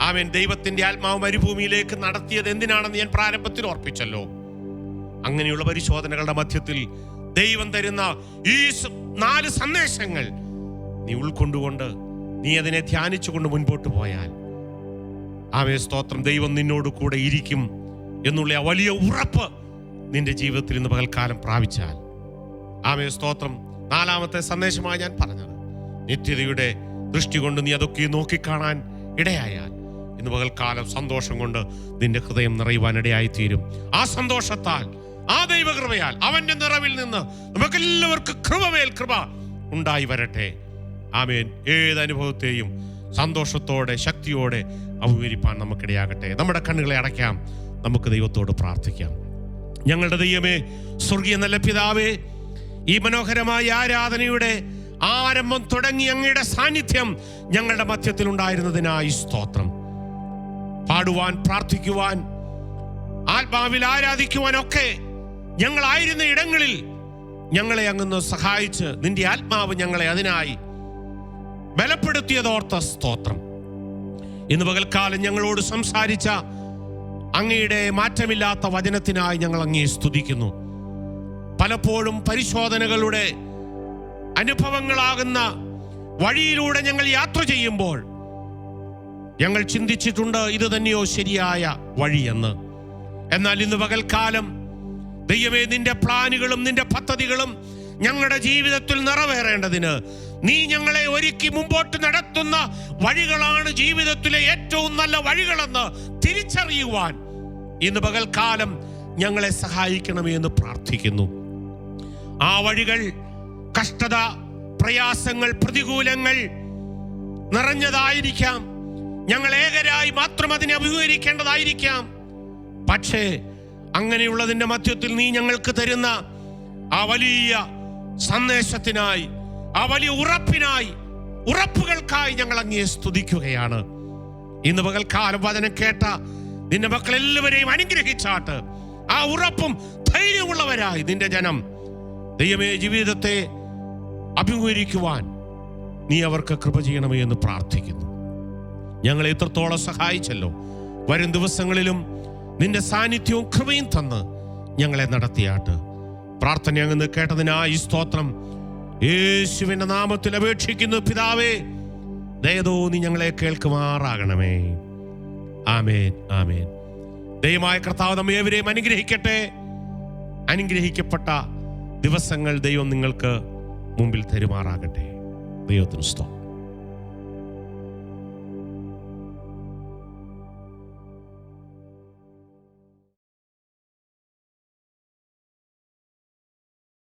ആമേൻ ദൈവത്തിന്റെ ആത്മാവ് മരുഭൂമിയിലേക്ക് നടത്തിയത് എന്തിനാണെന്ന് ഞാൻ പ്രാരംഭത്തിൽ ഓർപ്പിച്ചല്ലോ. അങ്ങനെയുള്ള പരിശോധനകളുടെ മധ്യത്തിൽ ദൈവം തരുന്ന ഈ 4 സന്ദേശങ്ങൾ നീ ഉൾക്കൊണ്ടുകൊണ്ട് നീ അതിനെ ധ്യാനിച്ചുകൊണ്ട് മുൻപോട്ട് പോയാൽ, ആമേൻ സ്തോത്രം, ദൈവം നിന്നോട് കൂടെ ഇരിക്കും എന്നുള്ള ആ വലിയ ഉറപ്പ് നിന്റെ ജീവിതത്തിൽ ഇന്ന് പകൽക്കാലം പ്രാപിച്ചാൽ, ആമേൻ സ്തോത്രം, 4ാമത്തെ സന്ദേശമായി ഞാൻ പറഞ്ഞത്, നിത്യതയുടെ ദൃഷ്ടി കൊണ്ട് നീ അതൊക്കെ നോക്കിക്കാണാൻ ഇടയായാൽ ഇന്ന് പകൽക്കാലം സന്തോഷം കൊണ്ട് നിന്റെ ഹൃദയം നിറയുവാൻ ഇടയായിത്തീരും. ആ സന്തോഷത്താൽ, ആ ദൈവകൃപയാൽ, അവന്റെ നിറവിൽ നിന്ന് നമുക്കെല്ലാവർക്കും കൃപമേൽ കൃപ ഉണ്ടായി വരട്ടെ. ആമേൻ. ഏതനുഭവത്തെയും സന്തോഷത്തോടെ ശക്തിയോടെ അഭിമുഖീകരിപ്പാൻ നമുക്കിടയാകട്ടെ. നമ്മുടെ കണ്ണുകളെ അടയ്ക്കാം, നമുക്ക് ദൈവത്തോട് പ്രാർത്ഥിക്കാം. ഞങ്ങളുടെ ദൈവമേ, സ്വർഗീയ നല്ല പിതാവേ, ഈ മനോഹരമായ ആരാധനയുടെ ആരംഭം തുടങ്ങി അങ്ങയുടെ സാന്നിധ്യം ഞങ്ങളുടെ മധ്യത്തിൽ ഉണ്ടായിരുന്നതിനായി സ്തോത്രം. പാടുവാൻ, പ്രാർത്ഥിക്കുവാൻ, ആത്മാവിൽ ആരാധിക്കുവാൻ ഒക്കെ ഞങ്ങളായിരുന്ന ഇടങ്ങളിൽ ഞങ്ങളെ അങ്ങ് സഹായിച്ച് നിന്റെ ആത്മാവ് ഞങ്ങളെ അതിനായി ബലപ്പെടുത്തിയതോർത്ത സ്തോത്രം. ഇന്ന് പകൽക്കാലം ഞങ്ങളോട് സംസാരിച്ച അങ്ങയുടെ മാറ്റമില്ലാത്ത വചനത്തിനായി ഞങ്ങൾ അങ്ങയെ സ്തുതിക്കുന്നു. പലപ്പോഴും പരിശോധനകളുടെ അനുഭവങ്ങളാകുന്ന വഴിയിലൂടെ ഞങ്ങൾ യാത്ര ചെയ്യുമ്പോൾ ഞങ്ങൾ ചിന്തിച്ചിട്ടുണ്ട്, ഇത് തന്നെയോ ശരിയായ വഴിയെന്ന്. എന്നാൽ ഇന്ന് പകൽക്കാലം ദൈവമേ, നിന്റെ പ്ലാനുകളും നിന്റെ പദ്ധതികളും ഞങ്ങളുടെ ജീവിതത്തിൽ നിറവേറേണ്ടതിന് നീ ഞങ്ങളെ ഒരുക്കി മുമ്പോട്ട് നടത്തുന്ന വഴികളാണ് ജീവിതത്തിലെ ഏറ്റവും നല്ല വഴികളെന്ന് തിരിച്ചറിയുവാൻ ഇന്ന് പകൽക്കാലം ഞങ്ങളെ സഹായിക്കണമേ എന്ന് പ്രാർത്ഥിക്കുന്നു. ആ വഴികൾ കഷ്ടത, പ്രയാസങ്ങൾ, പ്രതികൂലങ്ങൾ നിറഞ്ഞതായിരിക്കാം. ഞങ്ങൾ ഏകരായി മാത്രം അതിനെ അഭിമുഖീകരിക്കേണ്ടതായിരിക്കാം. പക്ഷേ അങ്ങനെയുള്ളതിൻ്റെ മധ്യത്തിൽ നീ ഞങ്ങൾക്ക് തരുന്ന ആ വലിയ സന്ദേശത്തിനായി, ആ വലിയ ഉറപ്പുകൾക്കായി ഞങ്ങൾ അങ്ങയെ സ്തുതിക്കുകയാണ്. ഇന്ന് പകൽക്കാലം വചനം കേട്ട നിന്റെ മക്കളെല്ലാവരെയും അനുഗ്രഹിച്ചാട്ട് ആ ഉറപ്പും ധൈര്യമുള്ളവരായി നിന്റെ ജനം ദൈവമേ ജീവിതത്തെ അഭിമുഖീകരിക്കുവാൻ നീ അവർക്ക് കൃപ ചെയ്യണമേ എന്ന് പ്രാർത്ഥിക്കുന്നു. ഞങ്ങളെ എത്രത്തോളം സഹായിച്ചല്ലോ. വരും ദിവസങ്ങളിലും നിന്റെ സാന്നിധ്യവും കൃപയും തന്ന് ഞങ്ങളെ നടത്തിയാട്ട്. പ്രാർത്ഥന അങ്ങ് കേട്ടതിനായി സ്തോത്രം. യേശുവിന്റെ നാമത്തിൽ അപേക്ഷിക്കുന്നു പിതാവേ, ദയതോ നീ ഞങ്ങളെ കേൾക്കുമാറാകണമേ. ആമേൻ, ആമേൻ. ദൈവമായ കർത്താവ് നമ്മെ ഏവരെയും അനുഗ്രഹിക്കട്ടെ. അനുഗ്രഹിക്കപ്പെട്ട ദിവസങ്ങൾ ദൈവം നിങ്ങൾക്ക് മുമ്പിൽ തരുമാറാകട്ടെ. ദൈവത്തിന് സ്തോത്രം.